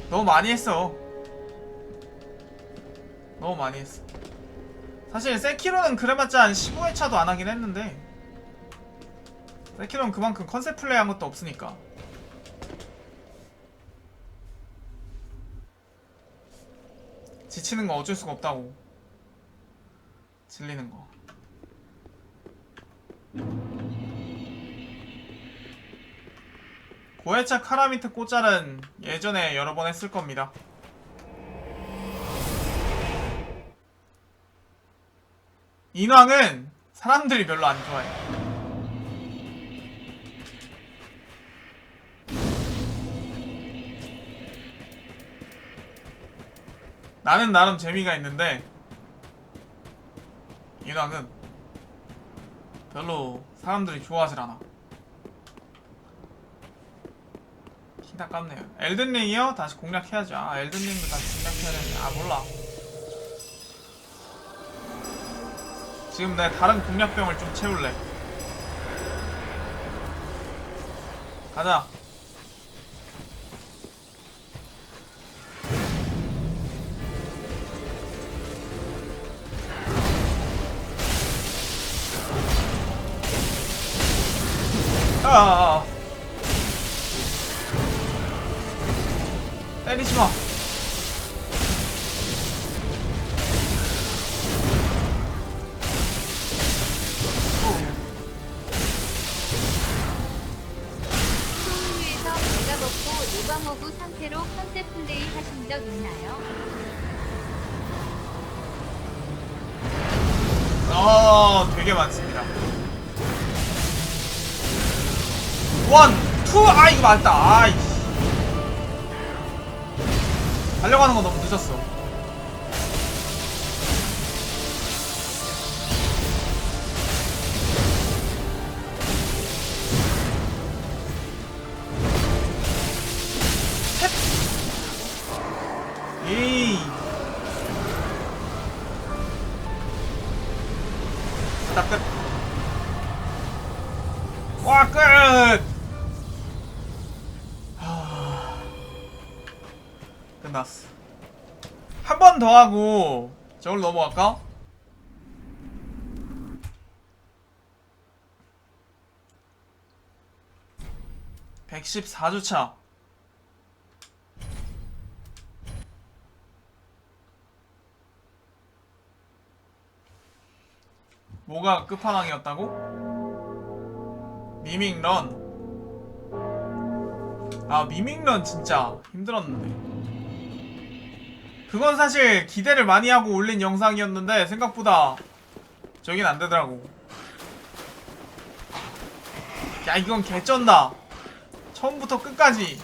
너무 많이 했어. 너무 많이 했어. 사실 세키로는 그래봤자 한 15회차도 안 하긴 했는데, 세키로는 그만큼 컨셉 플레이 한 것도 없으니까. 지치는 거 어쩔 수가 없다고. 질리는 거. 고해차 카라미트 꼬짤은 예전에 여러 번 했을 겁니다. 인왕은 사람들이 별로 안 좋아해. 나는 나름 재미가 있는데 인왕은 별로 사람들이 좋아하질 않아. 힘 깝네요. 엘든링이요? 다시 공략해야죠. 아, 엘든링도 다시 공략해야 되는데, 아 몰라. 지금 내 다른 공략병을 좀 채울래. 가자. 때리지마. 소울류에서 배가 먹고 노방어구 상태로 컨셉 플레이 하신 적 있나요? 되게 많습니다. 원, 투, 아 이거 맞다. 아이씨. 달려가는 거 너무 늦었어. 에이. 딱 끝. 와, 끝! 끝났어. 한 번 더 하고 저걸 넘어갈까? (114주차) 뭐가 끝판왕이었다고? 미밍런. 아, 미밍런 진짜 힘들었는데. 그건 사실 기대를 많이 하고 올린 영상이었는데 생각보다 저긴 안되더라고. 야, 이건 개쩐다. 처음부터 끝까지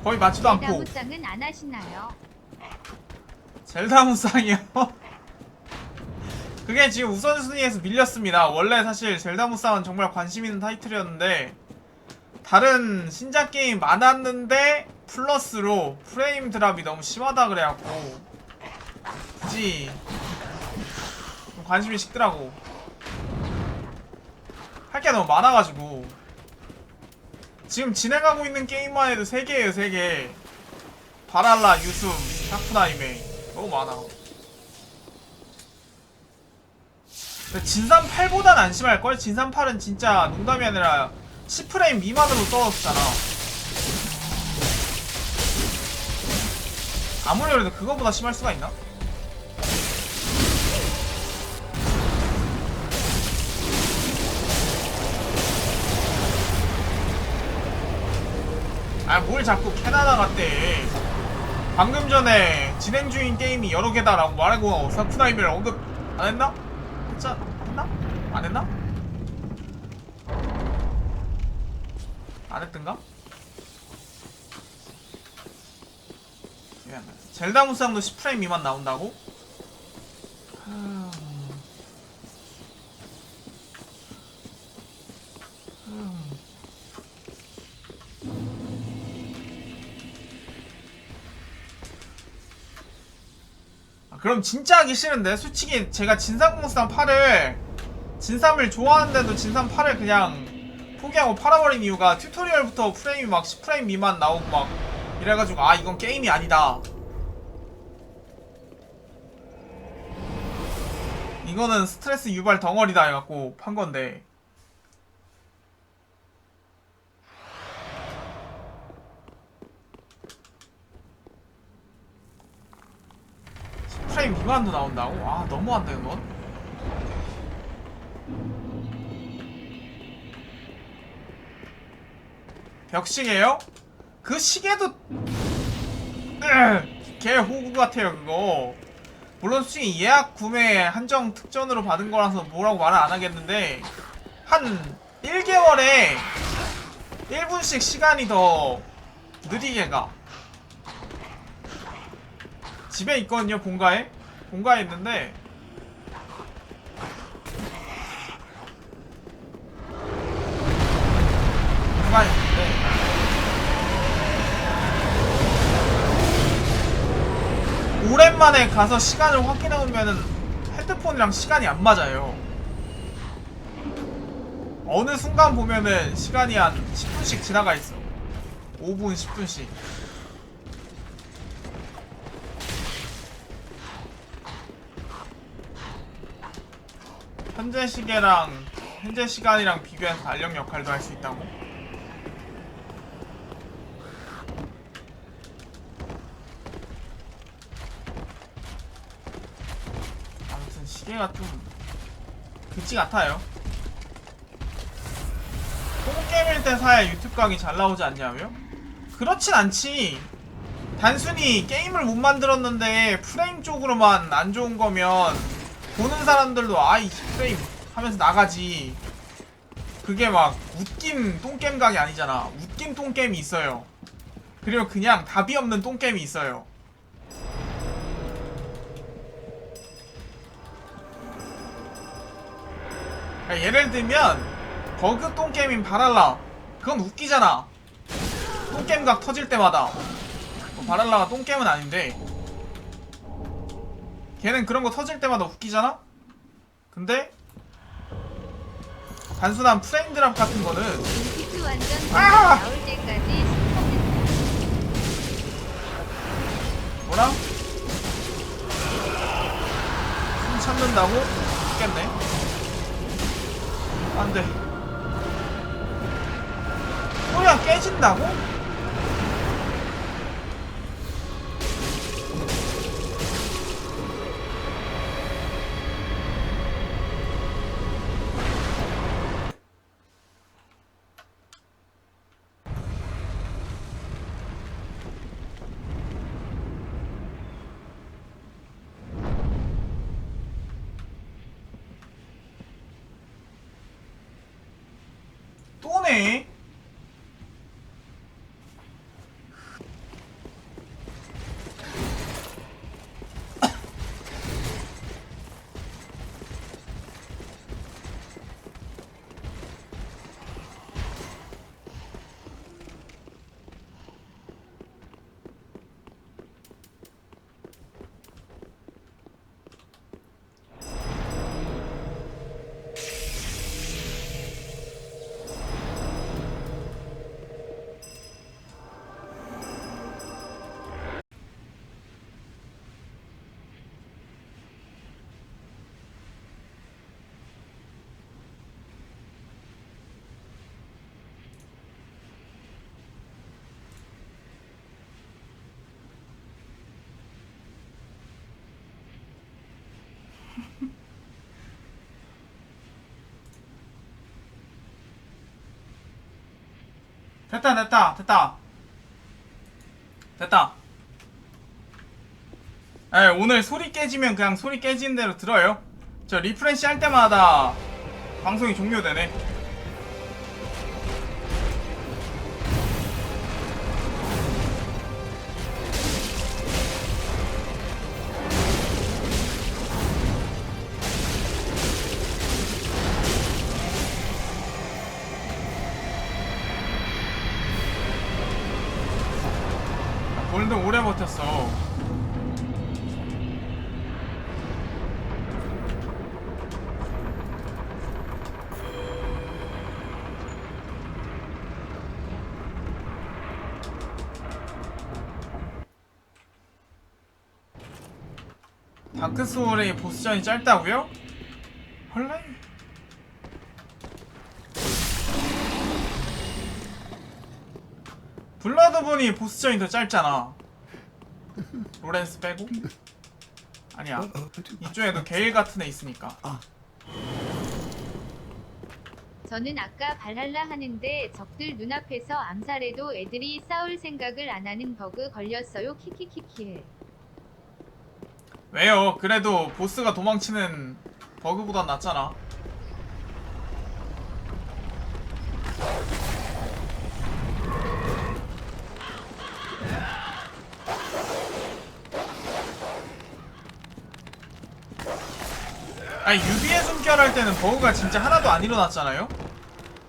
거의 맞지도 않고. zel다 무쌍은 안 하시나요? 젤다 무쌍이요? 그게 지금 우선순위에서 밀렸습니다. 원래 사실 젤다 무쌍은 정말 관심 있는 타이틀이었는데, 다른 신작 게임 많았는데 플러스로 프레임 드랍이 너무 심하다 그래갖고 굳이 좀 관심이 식더라고. 할 게 너무 많아가지고. 지금 진행하고 있는 게임만 해도 3개예요 3개. 바랄라, 유숨, 샤쿠나이메 너무 많아. 진산 8보단 안심할걸? 진산 8은 진짜 농담이 아니라 10프레임 미만으로 떨어졌잖아. 아무리 그래도 그거보다 심할 수가 있나? 아, 뭘 자꾸 캐나다 갔대. 방금 전에 진행 중인 게임이 여러 개다라고 말하고 사쿠나이메를 언급 안 했나? 했나? 안 했나? 안 했던가? 젤다 무쌍도 10프레임 미만 나온다고? 그럼 진짜 하기 싫은데? 솔직히 제가 진삼공상 8을 진삼을 좋아하는데도 진삼 8을 그냥 포기하고 팔아버린 이유가 튜토리얼부터 프레임이 막 10프레임 미만 나오고 막 이래가지고 아 이건 게임이 아니다, 이거는 스트레스 유발 덩어리다 해갖고 판건데, 프레임 미만도 나온다고? 아 너무한다 이건. 벽시계요? 그 시계도 개 호구 같아요 그거. 물론 솔직히 예약 구매 한정 특전으로 받은 거라서 뭐라고 말은 안 하겠는데 한 1개월에 1분씩 시간이 더 느리게 가. 집에 있거든요. 본가에 있는데 본가에 있는데 오랜만에 가서 시간을 확인해보면은 핸드폰이랑 시간이 안 맞아요. 어느 순간 보면은 시간이 한 10분씩 지나가 있어. 5분 10분씩. 현재 시계랑 현재 시간이랑 비교해서 달력 역할도 할 수 있다고? 아무튼 시계가 좀 그치 같아요. 똥게임일 때 사야 유튜브 각이 잘 나오지 않냐고요? 그렇진 않지. 단순히 게임을 못 만들었는데 프레임 쪽으로만 안 좋은 거면 보는 사람들도 아이 프레임 하면서 나가지. 그게 막 웃긴 똥게임 각이 아니잖아. 웃긴 똥게임이 있어요. 그리고 그냥 답이 없는 똥게임이 있어요. 그러니까 예를 들면 버그 똥게임인 바랄라, 그건 웃기잖아. 똥게임 각 터질 때마다. 뭐 바랄라가 똥게임은 아닌데 걔는 그런 거 터질 때마다 웃기잖아? 근데 단순한 프레임 드랍 같은 거는 인피트 완전 아! 나올 때까지 스포는 뭐라? 숨 참는다고? 죽겠네. 안돼. 소리가 깨진다고? 또네. 됐다. 에, 오늘 소리 깨지면 그냥 소리 깨지는 대로 들어요. 저 리프레시 할 때마다 방송이 종료되네. 골드 오래 버텼어. 다크소울의 보스전이 짧다고요? 헐레? 블러드본이 보스전이 더 짧잖아. 로렌스 빼고? 아니야. 이쪽에도 게일 같은 애 있으니까. 저는 아까 발할라 하는데 적들 눈앞에서 암살해도 애들이 싸울 생각을 안 하는 버그 걸렸어요. 키키키키. 왜요? 그래도 보스가 도망치는 버그보단 낫잖아. 아니 유비의 숨결 할 때는 버그가 진짜 하나도 안 일어났잖아요?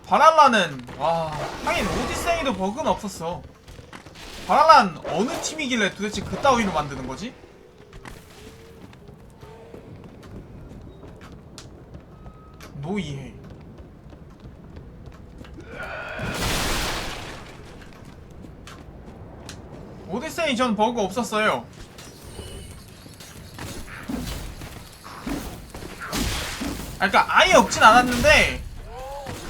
바랄라는 와 하긴 오디세이도 버그는 없었어. 바랄라는 어느 팀이길래 도대체 그따위로 만드는 거지? 노이해. 오디세이 전 버그 없었어요. 그러니까 아예 없진 않았는데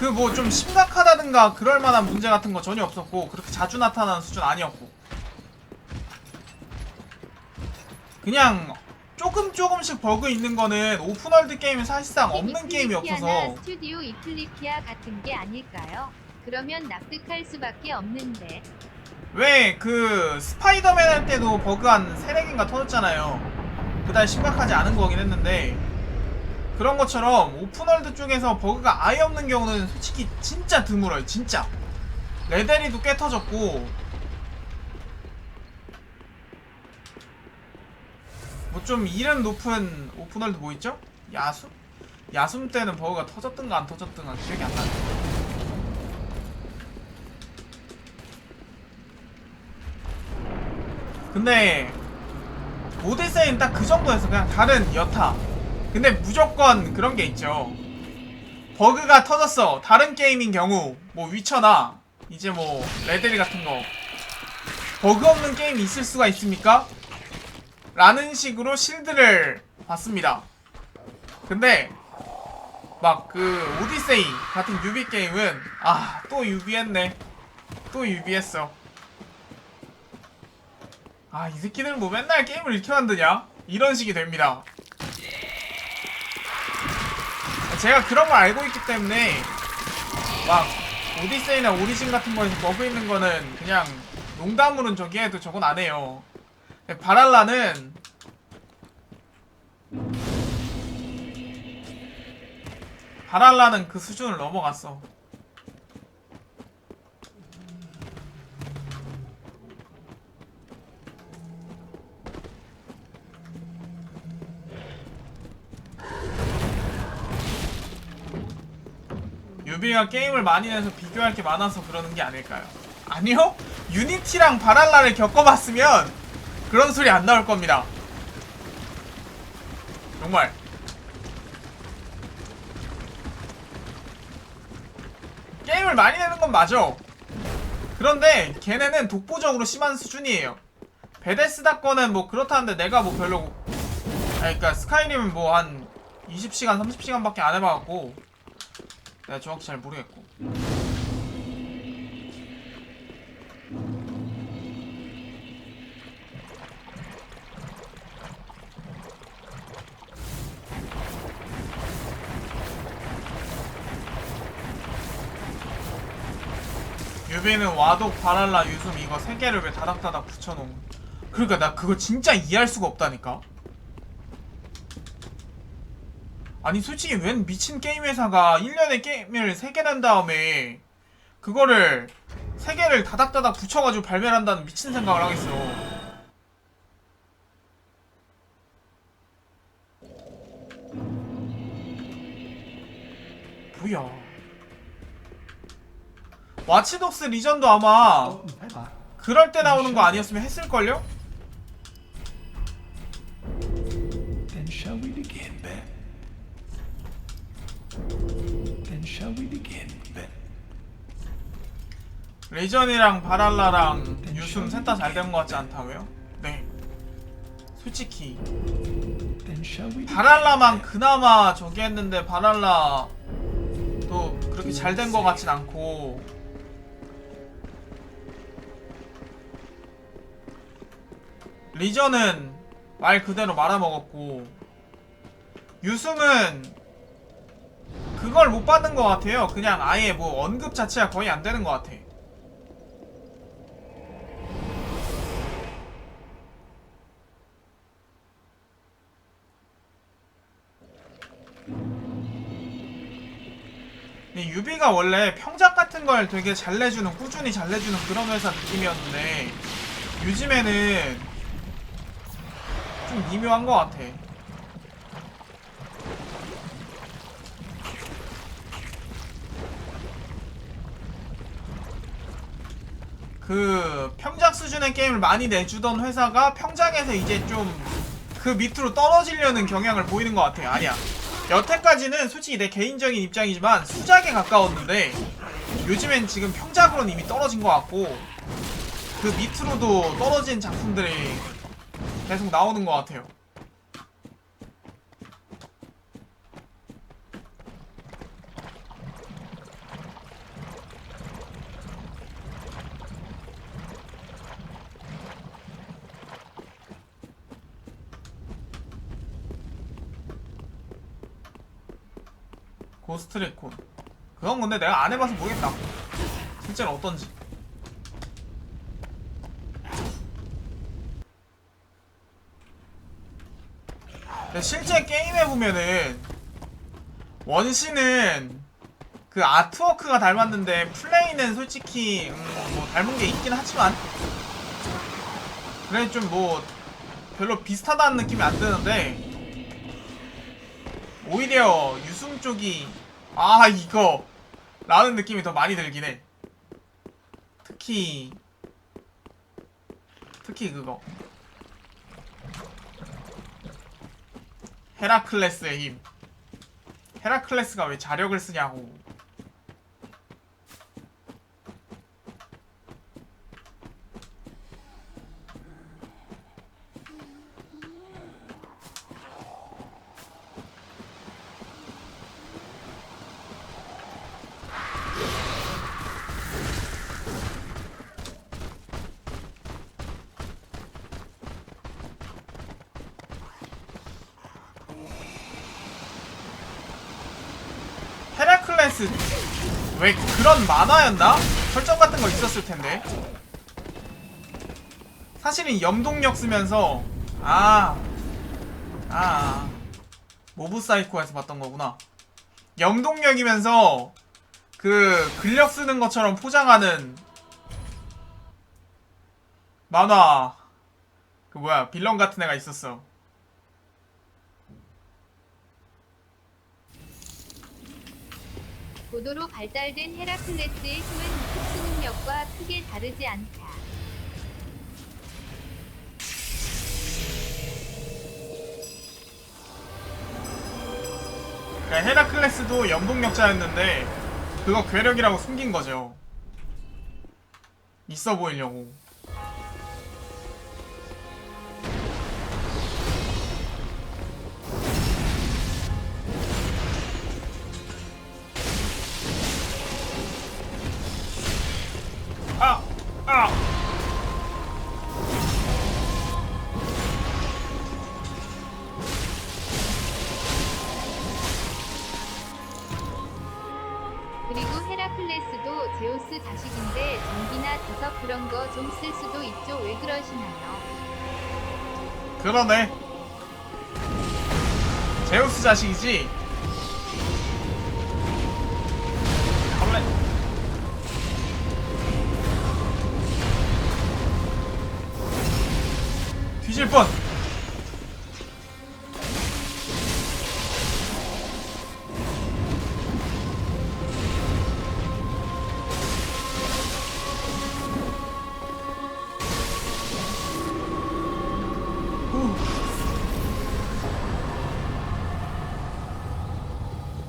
그 뭐 좀 심각하다든가 그럴만한 문제 같은 거 전혀 없었고 그렇게 자주 나타나는 수준 아니었고 그냥 조금씩 버그 있는 거는 오픈월드 게임은 사실상 없는 게임이 없어서. 스튜디오 이클리키아 같은 게 아닐까요? 그러면 납득할 수밖에 없는데. 왜 그 스파이더맨 할 때도 버그 한 3-4개인가 터졌잖아요. 그다지 심각하지 않은 거긴 했는데 그런 것처럼 오픈월드 쪽에서 버그가 아예 없는 경우는 솔직히 진짜 드물어요. 진짜 레데리도 꽤 터졌고 뭐 좀 이름 높은 오픈월드 뭐 있죠? 야숨? 야숨 때는 버그가 터졌든가 안 터졌든가 기억이 안 나네. 근데 오디세이는 딱 그 정도였어. 그냥 다른 여타. 근데 무조건 그런 게 있죠. 버그가 터졌어. 다른 게임인 경우 뭐 위쳐나 이제 뭐 레데리 같은 거 버그 없는 게임이 있을 수가 있습니까? 라는 식으로 실드를 받습니다. 근데 막 그 오디세이 같은 유비 게임은 아 또 유비했네. 또 유비했어. 아 이 새끼들 뭐 맨날 게임을 이렇게 만드냐? 이런 식이 됩니다. 제가 그런 걸 알고 있기 때문에 막 오디세이나 오리진 같은 거에서 버그 있는 거는 그냥 농담으로는 저기 해도 저건 안 해요. 바랄라는 그 수준을 넘어갔어. 유비가 게임을 많이 내서 비교할 게 많아서 그러는 게 아닐까요? 아니요? 유니티랑 바랄라를 겪어봤으면 그런 소리 안 나올 겁니다. 정말. 게임을 많이 내는 건 맞아. 그런데 걔네는 독보적으로 심한 수준이에요. 베데스다 거는 뭐 그렇다는데 내가 뭐 별로 그러니까 스카이림은 뭐 한 20시간 30시간 밖에 안 해봐갖고 내가 정확히 잘 모르겠고. 유비는 와독, 바랄라, 유숨 이거 3개를 왜 다닥다닥 붙여놓은. 그러니까 나 그거 진짜 이해할 수가 없다니까. 아니 솔직히 웬 미친 게임 회사가 1년에 게임을 3개 낸 다음에 그거를 3개를 다닥다닥 붙여가지고 발매를 한다는 미친 생각을 하겠어. 뭐야. 와치독스 리전도 아마 그럴 때 나오는 거 아니었으면 했을걸요? Then shall we begin, Ben? Then shall we begin, Ben? 레전이랑 바랄라랑 유숨 셋 다 잘 된 거 같지 않다고요? 네. 솔직히 Then shall we begin? 바랄라만 그나마 저기 했는데 바랄라도 그렇게 잘 된 거 같진 않고 리전은 말 그대로 말아먹었고 유숨은 그걸 못 받는 것 같아요. 그냥 아예 뭐 언급 자체가 거의 안 되는 것 같아. 근데 유비가 원래 평작 같은 걸 되게 잘 내주는, 꾸준히 잘 내주는 그런 회사 느낌이었는데 요즘에는 좀 미묘한 것 같아. 그 평작 수준의 게임을 많이 내주던 회사가 평작에서 이제 좀 그 밑으로 떨어지려는 경향을 보이는 것 같아요. 아니야, 여태까지는 솔직히 내 개인적인 입장이지만 수작에 가까웠는데 요즘엔 지금 평작으로는 이미 떨어진 것 같고 그 밑으로도 떨어진 작품들이 계속 나오는 것 같아요. 고스트리콘 그건 근데 내가 안 해봐서 모르겠다 실제로 어떤지. 근데 실제 게임에 보면은 원신은 그 아트워크가 닮았는데 플레이는 솔직히 뭐 닮은 게 있긴 하지만 그래 좀 뭐 별로 비슷하다는 느낌이 안 드는데 오히려 유승 쪽이 아 이거 라는 느낌이 더 많이 들긴 해. 특히 그거 헤라클레스의 힘. 헤라클레스가 왜 자력을 쓰냐고. 헤라클레스 왜 그런 만화였나? 설정 같은 거 있었을 텐데. 사실은 염동력 쓰면서 모브 사이코에서 봤던 거구나. 염동력이면서 그 근력 쓰는 것처럼 포장하는 만화 그 뭐야 빌런 같은 애가 있었어. 고도로 발달된 헤라클레스의 힘은 특수 능력과 크게 다르지 않다. 그러니까 헤라클레스도 염동력자였는데 그거 괴력이라고 숨긴 거죠. 있어 보이려고. 그리고 헤라클레스도 제우스 자식인데 전기나 자석 그런 거 좀 쓸 수도 있죠. 왜 그러시나요? 그러네. 제우스 자식이지. 뒤질 뻔.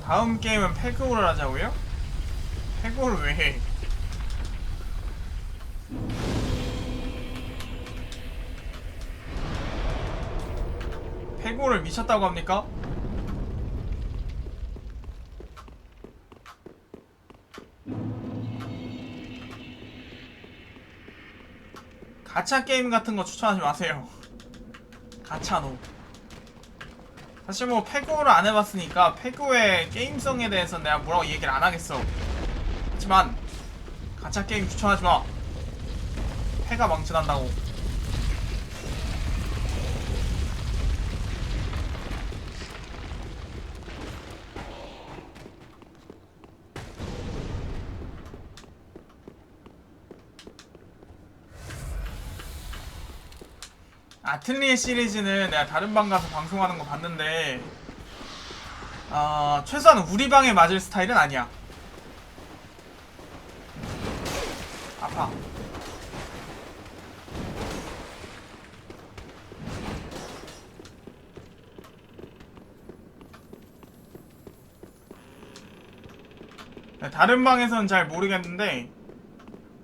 다음 게임은 패그오를 하자고요? 패그오를 왜 해? 패그오를 미쳤다고 합니까? 가챠 게임 같은 거 추천하지 마세요. 가챠노. 사실 뭐 패그오를 안 해봤으니까 패그오의 게임성에 대해서 내가 뭐라고 얘기를 안 하겠어. 하지만 가챠 게임 추천하지 마. 패가 망친한다고. 아틀리에 시리즈는 내가 다른 방 가서 방송하는 거 봤는데 최소한 우리 방에 맞을 스타일은 아니야. 아파. 다른 방에서는 잘 모르겠는데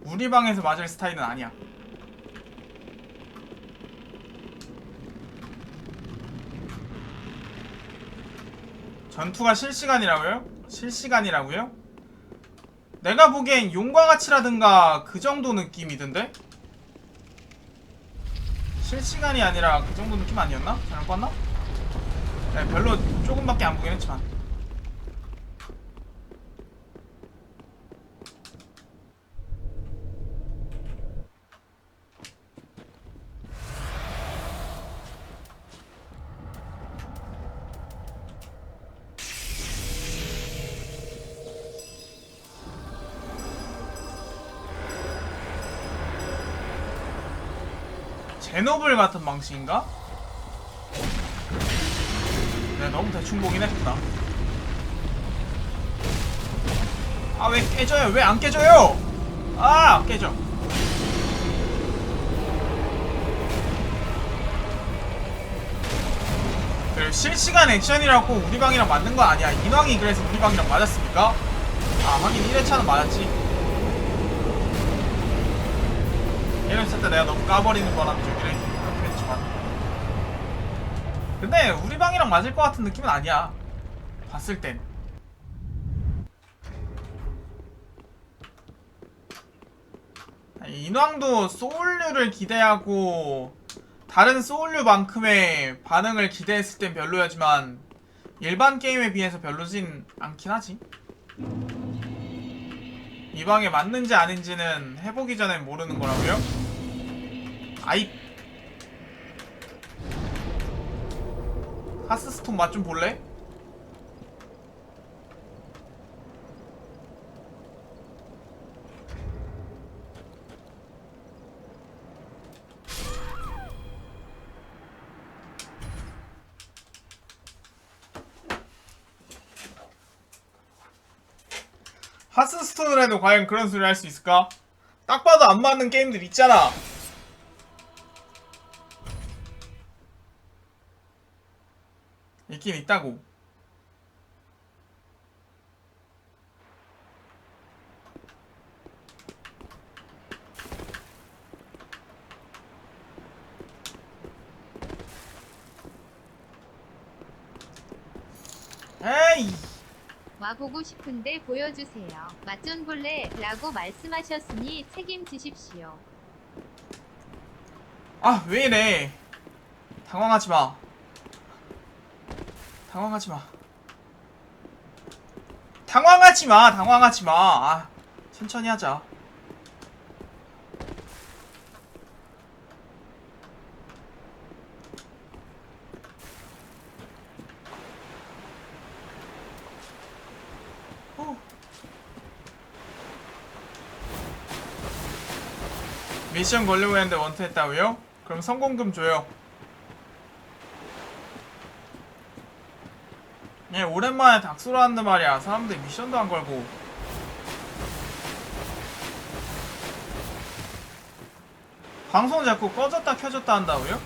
우리 방에서 맞을 스타일은 아니야. 전투가 실시간이라고요? 실시간이라고요? 내가 보기엔 용과 같이라든가 그 정도 느낌이던데? 실시간이 아니라 그 정도 느낌 아니었나? 잘못 봤나? 네, 별로 조금밖에 안 보긴 했지만. 제노블 같은 방식인가? 네, 너무 대충 보긴 했구나. 아, 왜 깨져요? 왜 안 깨져요? 아, 안 깨져. 그리고 실시간 액션이라고 우리 방이랑 맞는 거 아니야. 인왕이 그래서 우리 방이랑 맞았습니까? 아, 하긴 1회차는 맞았지. 얘는 진짜 내가 너무 까버리는 바람에 좀 그렇긴 했지만. 근데 우리 방이랑 맞을 것 같은 느낌은 아니야. 봤을 땐. 인왕도 소울류를 기대하고 다른 소울류만큼의 반응을 기대했을 땐 별로였지만 일반 게임에 비해서 별로진 않긴 하지. 이 방에 맞는지 아닌지는 해보기 전엔 모르는 거라고요? 아이, 하스스톤 맛 좀 볼래? 하스스톤을 해도 과연 그런 소리를 할 수 있을까? 딱 봐도 안 맞는 게임들 있잖아. 있긴 있다고. 에이, 와보고 싶은데 보여주세요. 맛 좀 볼래? 라고 말씀하셨으니 책임지십시오. 아, 왜 이래. 당황하지 마. 당황하지 마. 당황하지 마. 당황하지 마. 아, 천천히 하자. 미션 걸려고 했는데 원투했다고요? 그럼 성공금 줘요. 예, 오랜만에 닥소로 하는데 말이야. 사람들이 미션도 안 걸고. 방송 자꾸 꺼졌다 켜졌다 한다고요?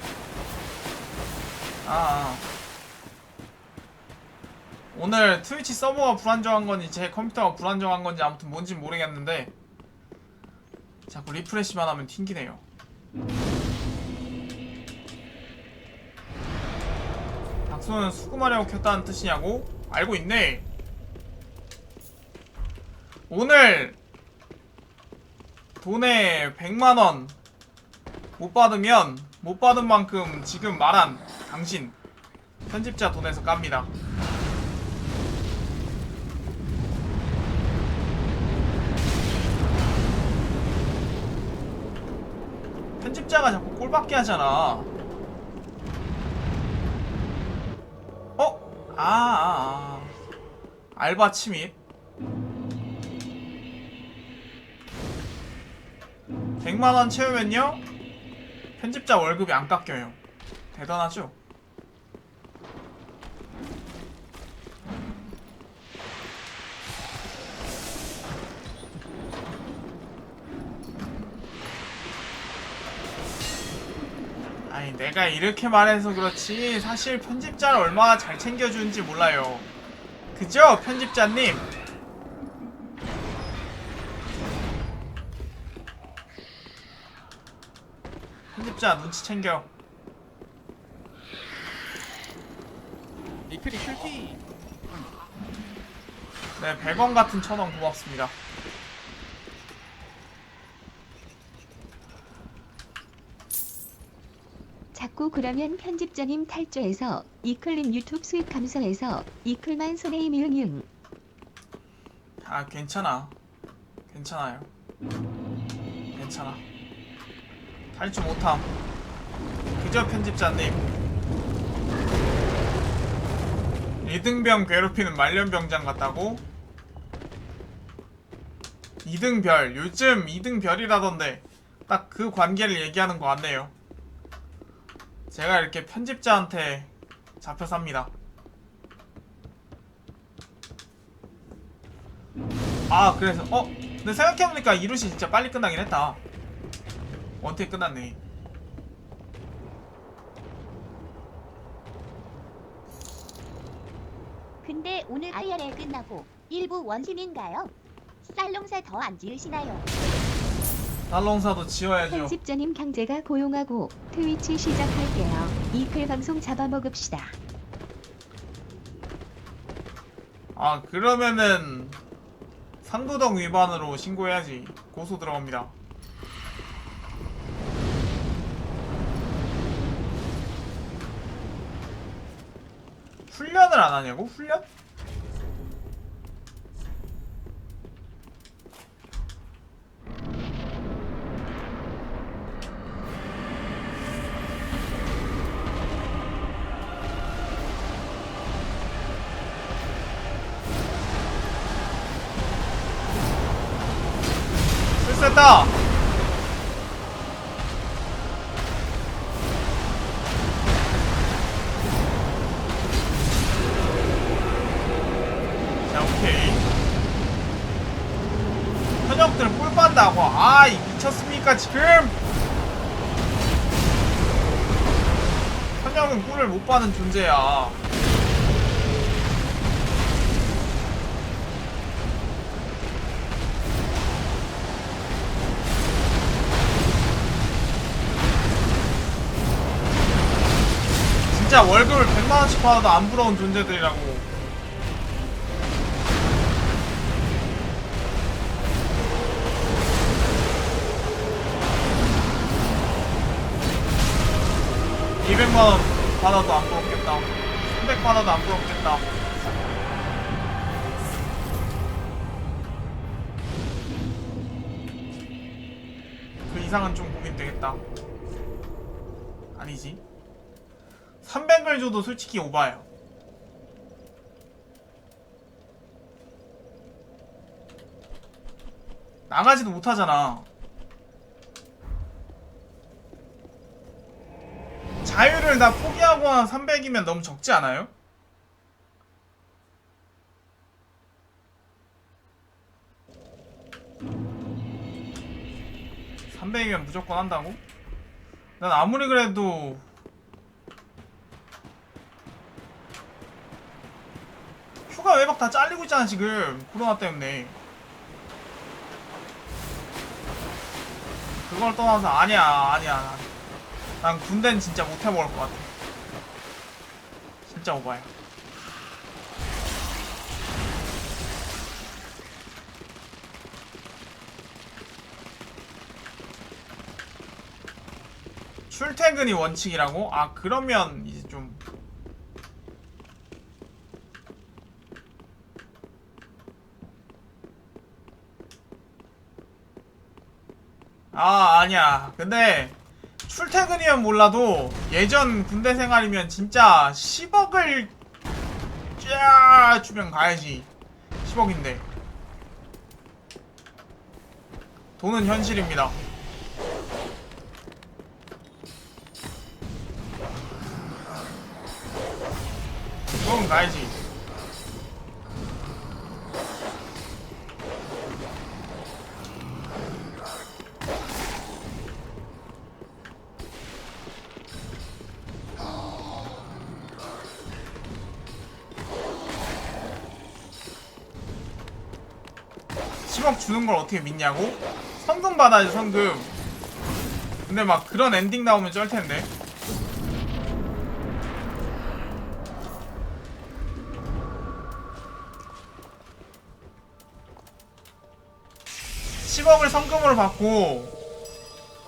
오늘 트위치 서버가 불안정한 건지 제 컴퓨터가 불안정한 건지 아무튼 뭔진 모르겠는데 자꾸 리프레시만 하면 튕기네요. 박수는 수금하려고 켰다는 뜻이냐고? 알고 있네. 오늘 돈에 100만원 못 받으면 못 받은 만큼 지금 말한 당신 편집자 돈에서 깝니다. 편집자가 자꾸 꼴받게 하잖아. 알바 침입. 100만원 채우면요 편집자 월급이 안 깎여요. 대단하죠? 아니 내가 이렇게 말해서 그렇지 사실 편집자를 얼마나 잘 챙겨주는지 몰라요. 그죠? 편집자님? 편집자 눈치 챙겨. 리클이 킬키. 네, 100원 같은 1000원 고맙습니다. 자꾸 그러면 편집자님 탈주해서 이클님 유튜브 수익 감소해서 이클만 손해임 응응. 아 괜찮아. 괜찮아요. 괜찮아. 탈주 못함. 그저 편집자님. 이등병 괴롭히는 말년병장 같다고? 이등별. 요즘 이등별이라던데 딱 그 관계를 얘기하는 것 같네요. 제가 이렇게 편집자한테 잡혀 삽니다. 아 그래서 근데 생각해보니까 이루시 진짜 빨리 끝나긴 했다. 원택 끝났네. 근데 오늘 IRL 끝나고 일부 원심인가요? 쌀농사 더 안 지으시나요? 날롱사도 지어야죠. 편집자님 경제가 고용하고 트위치 시작할게요. 이클 방송 잡아먹읍시다. 아 그러면은 상도덕 위반으로 신고해야지. 고소 들어갑니다. 훈련을 안 하냐고? 훈련? 됐다. 자 오케이. 현역들 꿀 빤다고. 아이 미쳤습니까 지금? 현역은 꿀을 못 빠는 존재야. 진짜 월급을 100만원씩 받아도 안 부러운 존재들이라고. (200만원) 받아도 안 부럽겠다. 300 받아도 안 부럽겠다. 그 이상은 좀 고민되겠다. 아니지, 300을 줘도 솔직히 오바예요. 나가지도 못하잖아. 자유를 다 포기하고 한 300이면 너무 적지 않아요? 300이면 무조건 한다고? 난 아무리 그래도 휴가 외박 다 잘리고 있잖아 지금 코로나 때문에. 그걸 떠나서 아니야 난 군대는 진짜 못 해먹을 것 같아. 진짜 오바야. 출퇴근이 원칙이라고? 아 그러면 이제 좀 아니야. 근데 출퇴근이면 몰라도 예전 군대 생활이면 진짜 10억을 쫙 주면 가야지. 10억인데 돈은 현실입니다. 그건 가야지. 주는 걸 어떻게 믿냐고? 성금 받아야지 성금. 근데 막 그런 엔딩 나오면 쩔텐데. (10억을) 성금으로 받고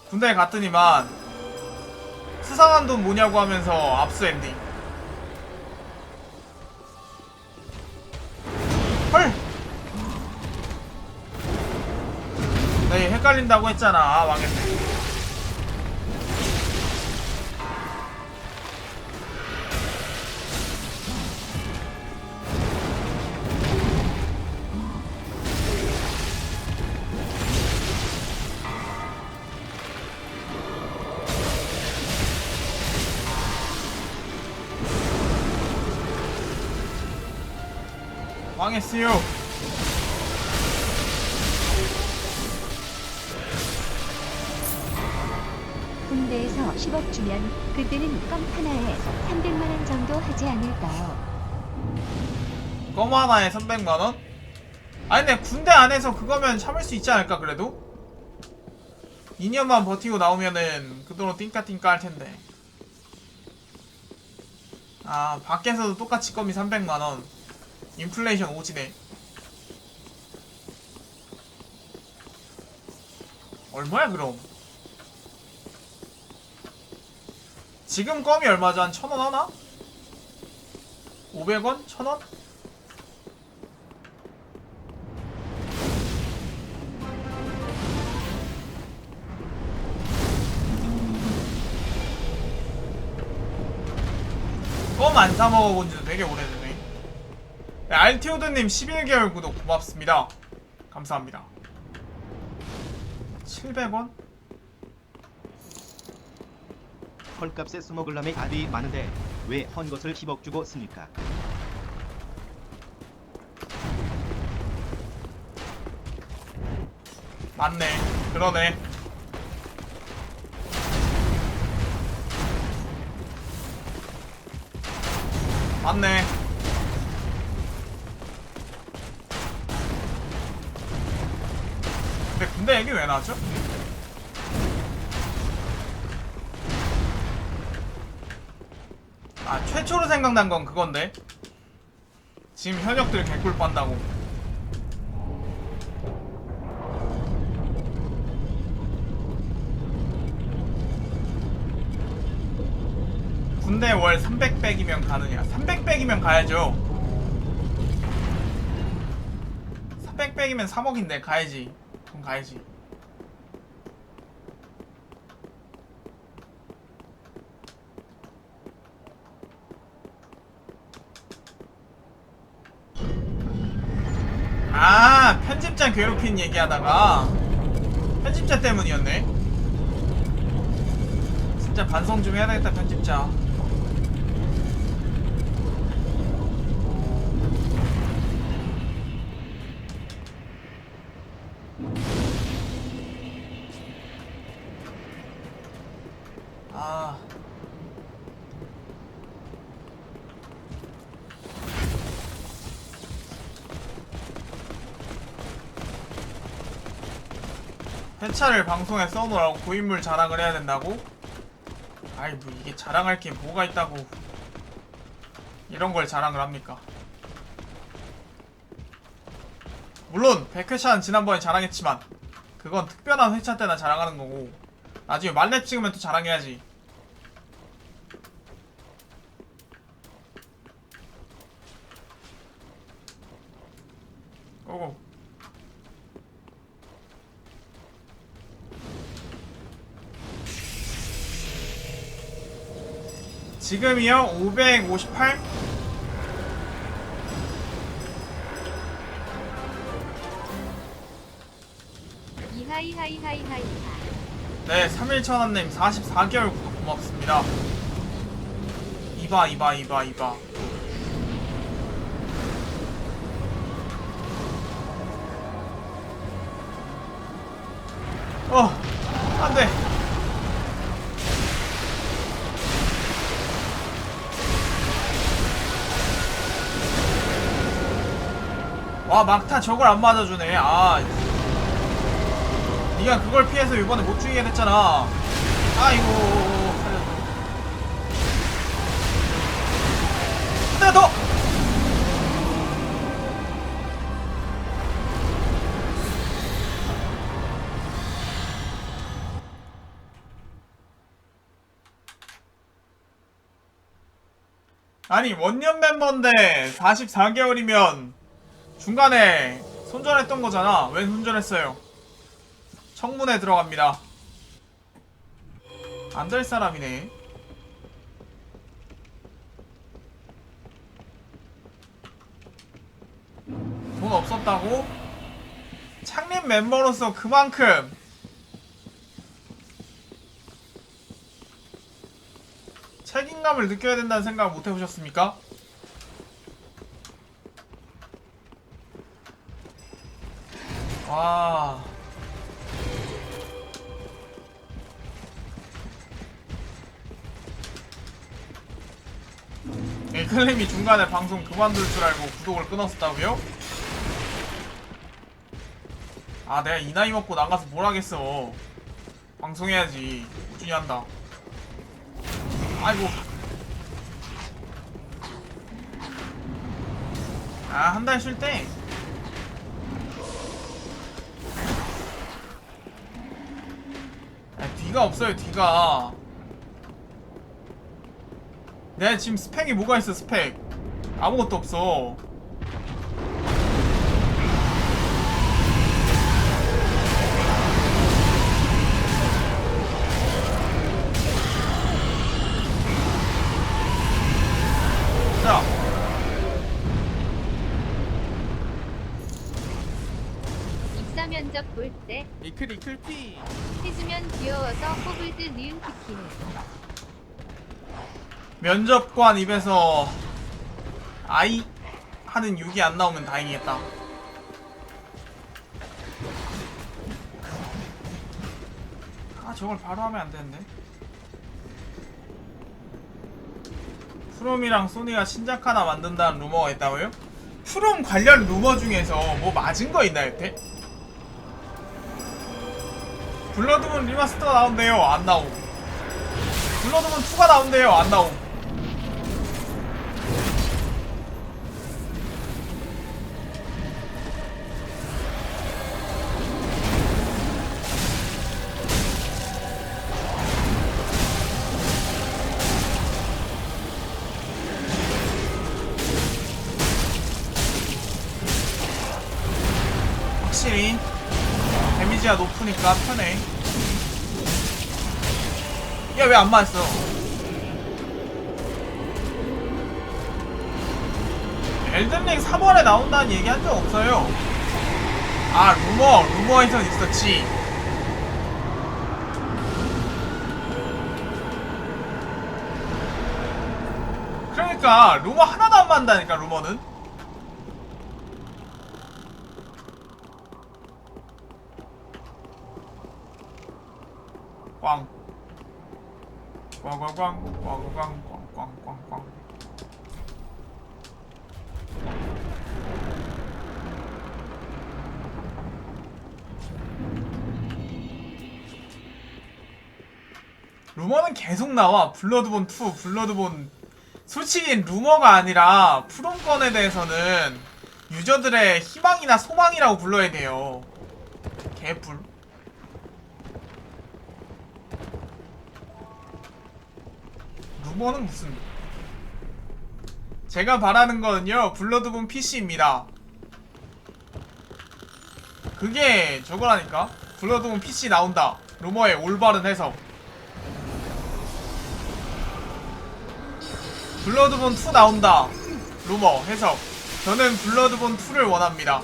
군대에 갔더니만 수상한 돈 뭐냐고 하면서 압수 엔딩. 헐! 네, 헷갈린다고 했잖아. 아, 망했네. 망했어요. 군대에서 10억 주면 그때는 껌 하나에 300만원 정도 하지 않을까요? 껌 하나에 300만원? 아니 근데 군대 안에서 그거면 참을 수 있지 않을까 그래도? 2년만 버티고 나오면은 그 돈으로 띵까띵까 할텐데. 아 밖에서도 똑같이 껌이 300만원. 인플레이션 오지네. 얼마야 그럼? 지금 껌이 얼마죠? 한 1000원 하나? 500원? 1000원? 껌 안 사먹어본 지도 되게 오래되네. 네, 알티오드님 11개월 구독 고맙습니다. 감사합니다. 700원? 헐값에 스머글럼의 답이 많은데 왜 헌것을 10억 주고 씁니까? 맞네. 그러네. 맞네. 근데 군대 얘기 왜 나왔죠? 아 최초로 생각난 건 그건데 지금 현역들 개꿀 빤다고. 군대 월 300백이면 가느냐? 300백이면 가야죠. 300백이면 3억인데 가야지. 돈 가야지. 아 편집자 괴롭힌 얘기하다가 편집자 때문이었네. 진짜 반성 좀 해야 되겠다 편집자. 아. 회차를 방송에 써놓으라고 고인물 자랑을 해야 된다고? 아이 뭐 이게 자랑할 게 뭐가 있다고 이런 걸 자랑을 합니까? 물론 100회차는 지난번에 자랑했지만 그건 특별한 회차 때나 자랑하는 거고 나중에 만렙 찍으면 또 자랑해야지. 오고 지금이요? 558? 이하이하이하이하이하. 네, 31,000원님 44개월 구독 고맙습니다. 이봐. 안 돼. 와, 막타 저걸 안 맞아주네. 아. 니가 그걸 피해서 이번에 못 죽이게 됐잖아. 아이고, 살려줘. 한 대 더! 아니, 원년 멤버인데 44개월이면 중간에 손절했던 거잖아. 왜 손절했어요? 청문회 들어갑니다. 안 될 사람이네. 돈 없었다고? 창립 멤버로서 그만큼 책임감을 느껴야 된다는 생각을 못 해보셨습니까? 와... 클림이 중간에 방송 그만둘 줄 알고 구독을 끊었었다고요? 아, 내가 이 나이 먹고 나가서 뭘 하겠어. 방송해야지. 꾸준히 한다. 아이고. 아, 한 달 쉴 때? 뒤가 없어요, 뒤가. 내가 지금 스펙이 뭐가 있어, 스펙. 아무것도 없어. 자. 입사 면접 볼 때 이클피. 해주면 귀여워서 뽑을 듯 니은 키키해. 면접관 입에서 아이 하는 욕이 안 나오면 다행이겠다. 아, 저걸 바로 하면 안 되는데. 프롬이랑 소니가 신작 하나 만든다는 루머가 있다고요? 프롬 관련 루머 중에서 뭐 맞은 거 있나 여태? 블러드문 리마스터가 나온대요. 안 나오고. 블러드문 2가 나온대요. 안 나오고. 확실히 데미지가 높으니까 편해. 야, 왜 안 맞았어? 엘든링 3월에 나온다는 얘기 한 적 없어요. 아, 루머에선 있었지. 그러니까 루머 하나도 안 맞는다니까, 루머는. 꽝. 꽝꽝꽝 꽝꽝꽝 꽝꽝꽝. 루머는 계속 나와. 블러드본 2, 블러드본. 솔직히 루머가 아니라 프롬건에 대해서는 유저들의 희망이나 소망이라고 불러야 돼요. 개뿔. 루머는 무슨. 제가 바라는 거는요, 블러드본 PC입니다. 그게 저거라니까. 블러드본 PC 나온다. 루머의 올바른 해석. 블러드본 2 나온다. 루머 해석. 저는 블러드본 2를 원합니다.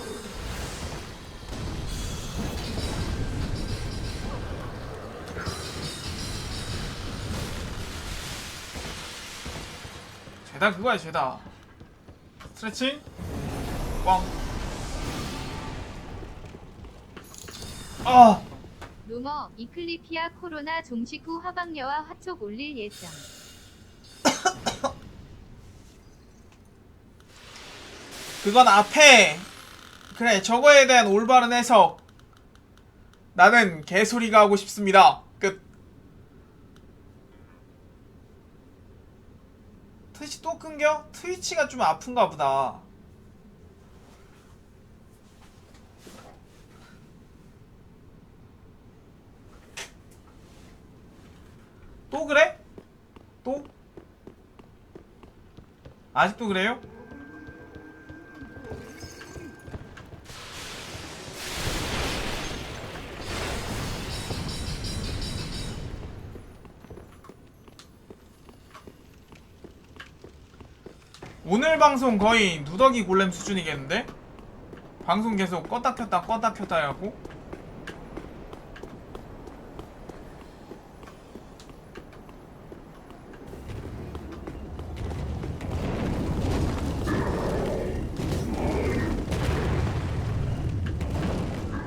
죄다 그거야, 죄다. 스트레칭 꽝. 아, 루머 이클리피아 코로나 종식 후 화방녀와 화촉 올릴 예정. 그건 앞에. 그래, 저거에 대한 올바른 해석. 나는 개소리가 하고 싶습니다. 끝. 트위치 또 끊겨? 트위치가 좀 아픈가 보다. 또 그래? 또? 아직도 그래요? 오늘 방송 거의 누더기 골렘 수준이겠는데? 방송 계속 껐다 켰다 해갖고.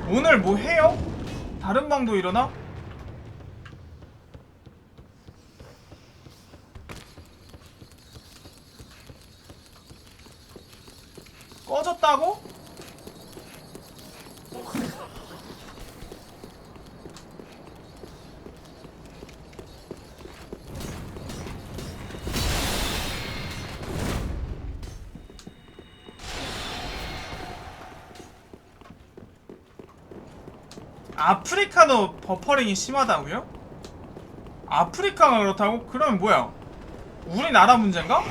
오늘 뭐 해요? 다른 방도 일어나? 꺼졌다고? 아프리카도 버퍼링이 심하다고요? 아프리카가 그렇다고? 그러면 뭐야? 우리나라 문제인가?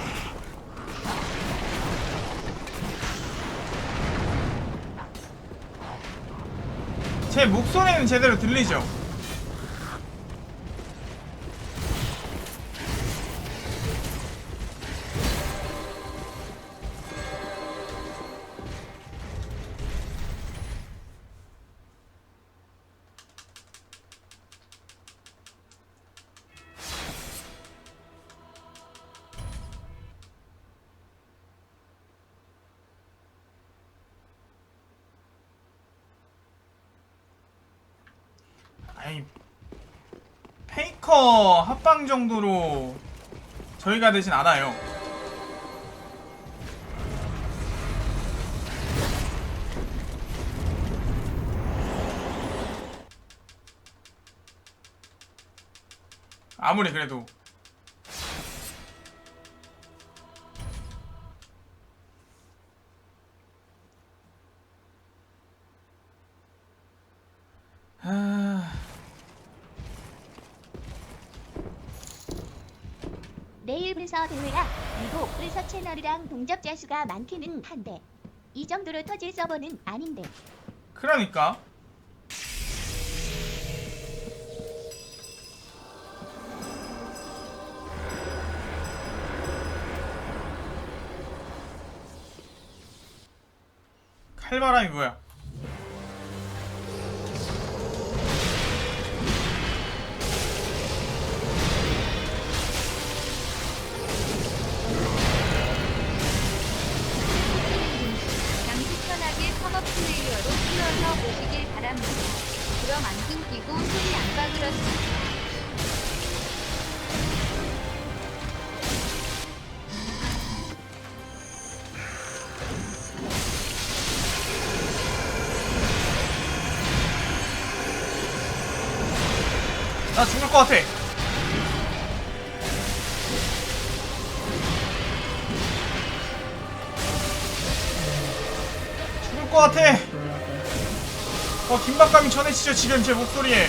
제 목소리는 제대로 들리죠? 아니, 페이커 합방 정도로 저희가 되진 않아요. 아무리 그래도. 내일 불서 대회라. 그리고 불서 채널이랑 동접자 수가 많기는 한데 이 정도로 터질 서버는 아닌데. 그러니까 칼바람이 뭐야? 그냥 시원하게 팝업 플레이어로 풀어서 보시길 바랍니다. 그럼 안 끊기고 소리 안 빠그러집니다. 나 죽을 것 같아. 죽을 것 같아. 긴박감이 전해지죠 지금 제 목소리에.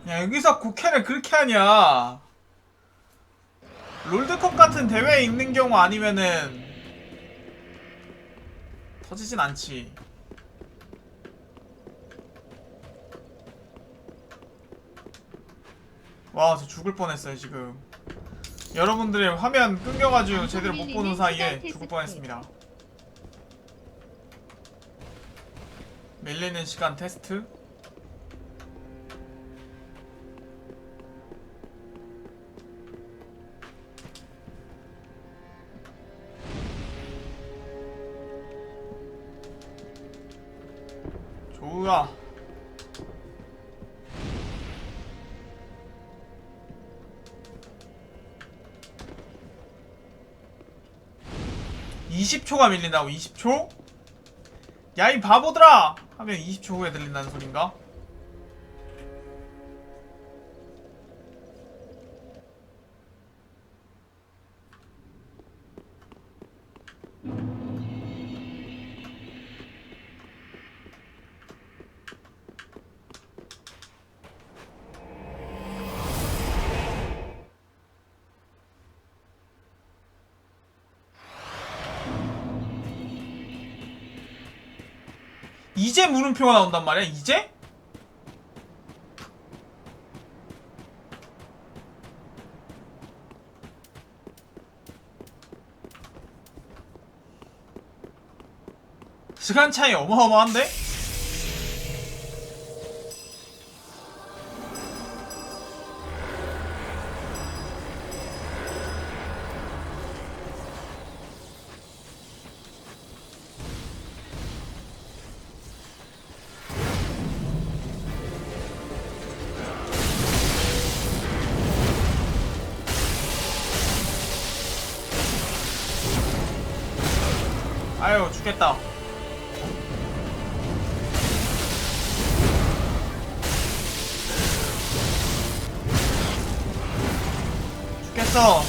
야, 여기서 국회를 그렇게 하냐. 롤드컵 같은 대회에 있는 경우 아니면은 터지진 않지. 와, 저 죽을 뻔했어요 지금. 여러분들의 화면 끊겨가지고 제대로 못 보는 사이에 죽을 뻔했습니다. 밀리는 시간 테스트? 좋아. (20초가) 밀린다고? 20초? 야 이 바보들아! 하면 20초 후에 들린다는 소린가? 이제 물음표가 나온단 말이야? 이제? 시간 차이 어마어마한데? 아유 죽겠다. 죽겠어.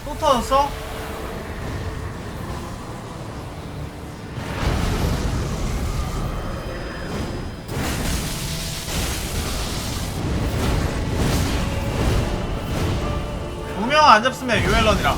또 터졌어? 두 명 안 잡으면 유엘런이라.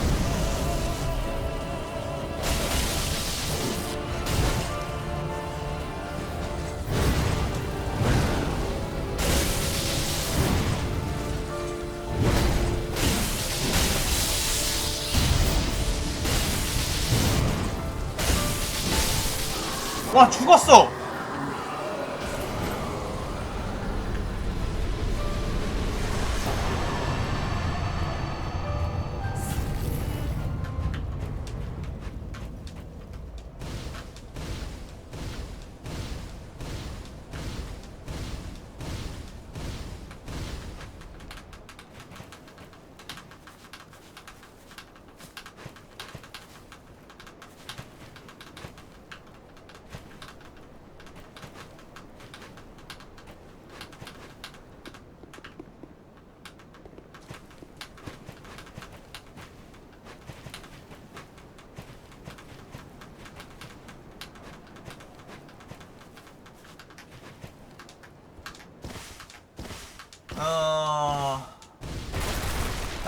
와 죽었어.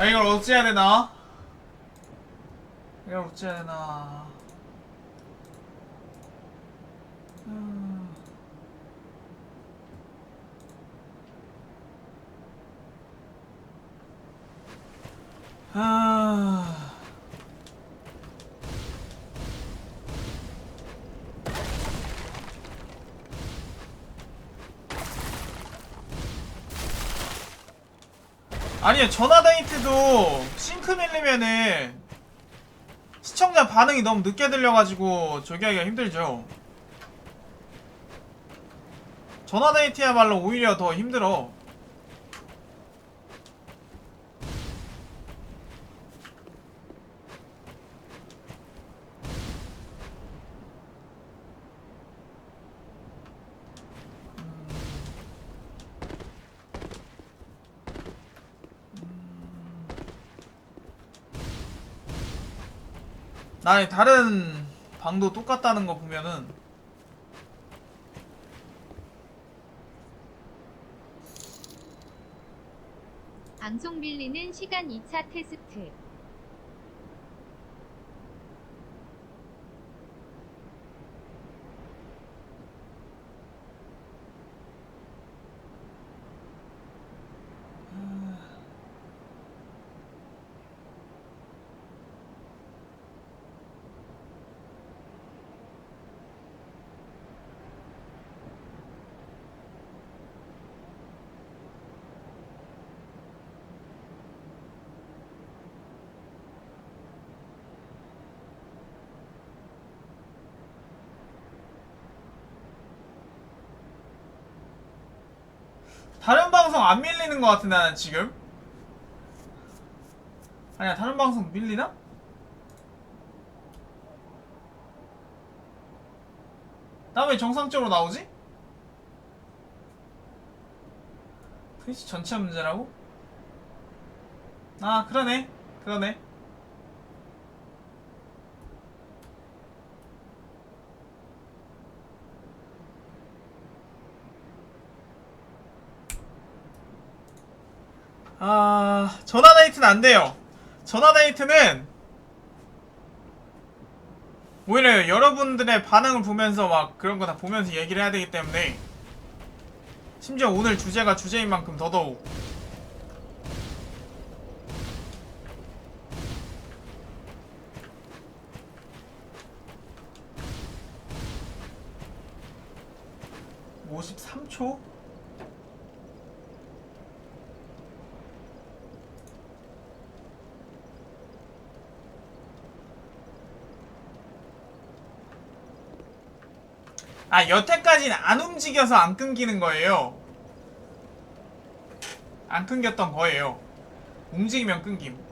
이걸 어찌해야 되나? 이걸 어찌해야 되나? 아니 전화데이트도 싱크 밀리면은 시청 시청자 반응이 너무 늦게 들려가지고 저기 하기가 힘들죠. 전화데이트야말로 오히려 더 힘들어. 나의 다른 방도 똑같다는 거 보면은 방송 빌리는 시간 2차 테스트. 다른 방송 안 밀리는 것 같은데 나는 지금? 아니야 다른 방송 밀리나? 나 왜 정상적으로 나오지? 트위치 전체 문제라고? 아 그러네 그러네. 아 전화데이트는 안 돼요. 전화데이트는 오히려 여러분들의 반응을 보면서 막 그런 거 다 보면서 얘기를 해야 되기 때문에 심지어 오늘 주제가 주제인 만큼 더더욱 (53초) 아 여태까지는 안 움직여서 안 끊기는 거예요. 안 끊겼던 거예요. 움직이면 끊김.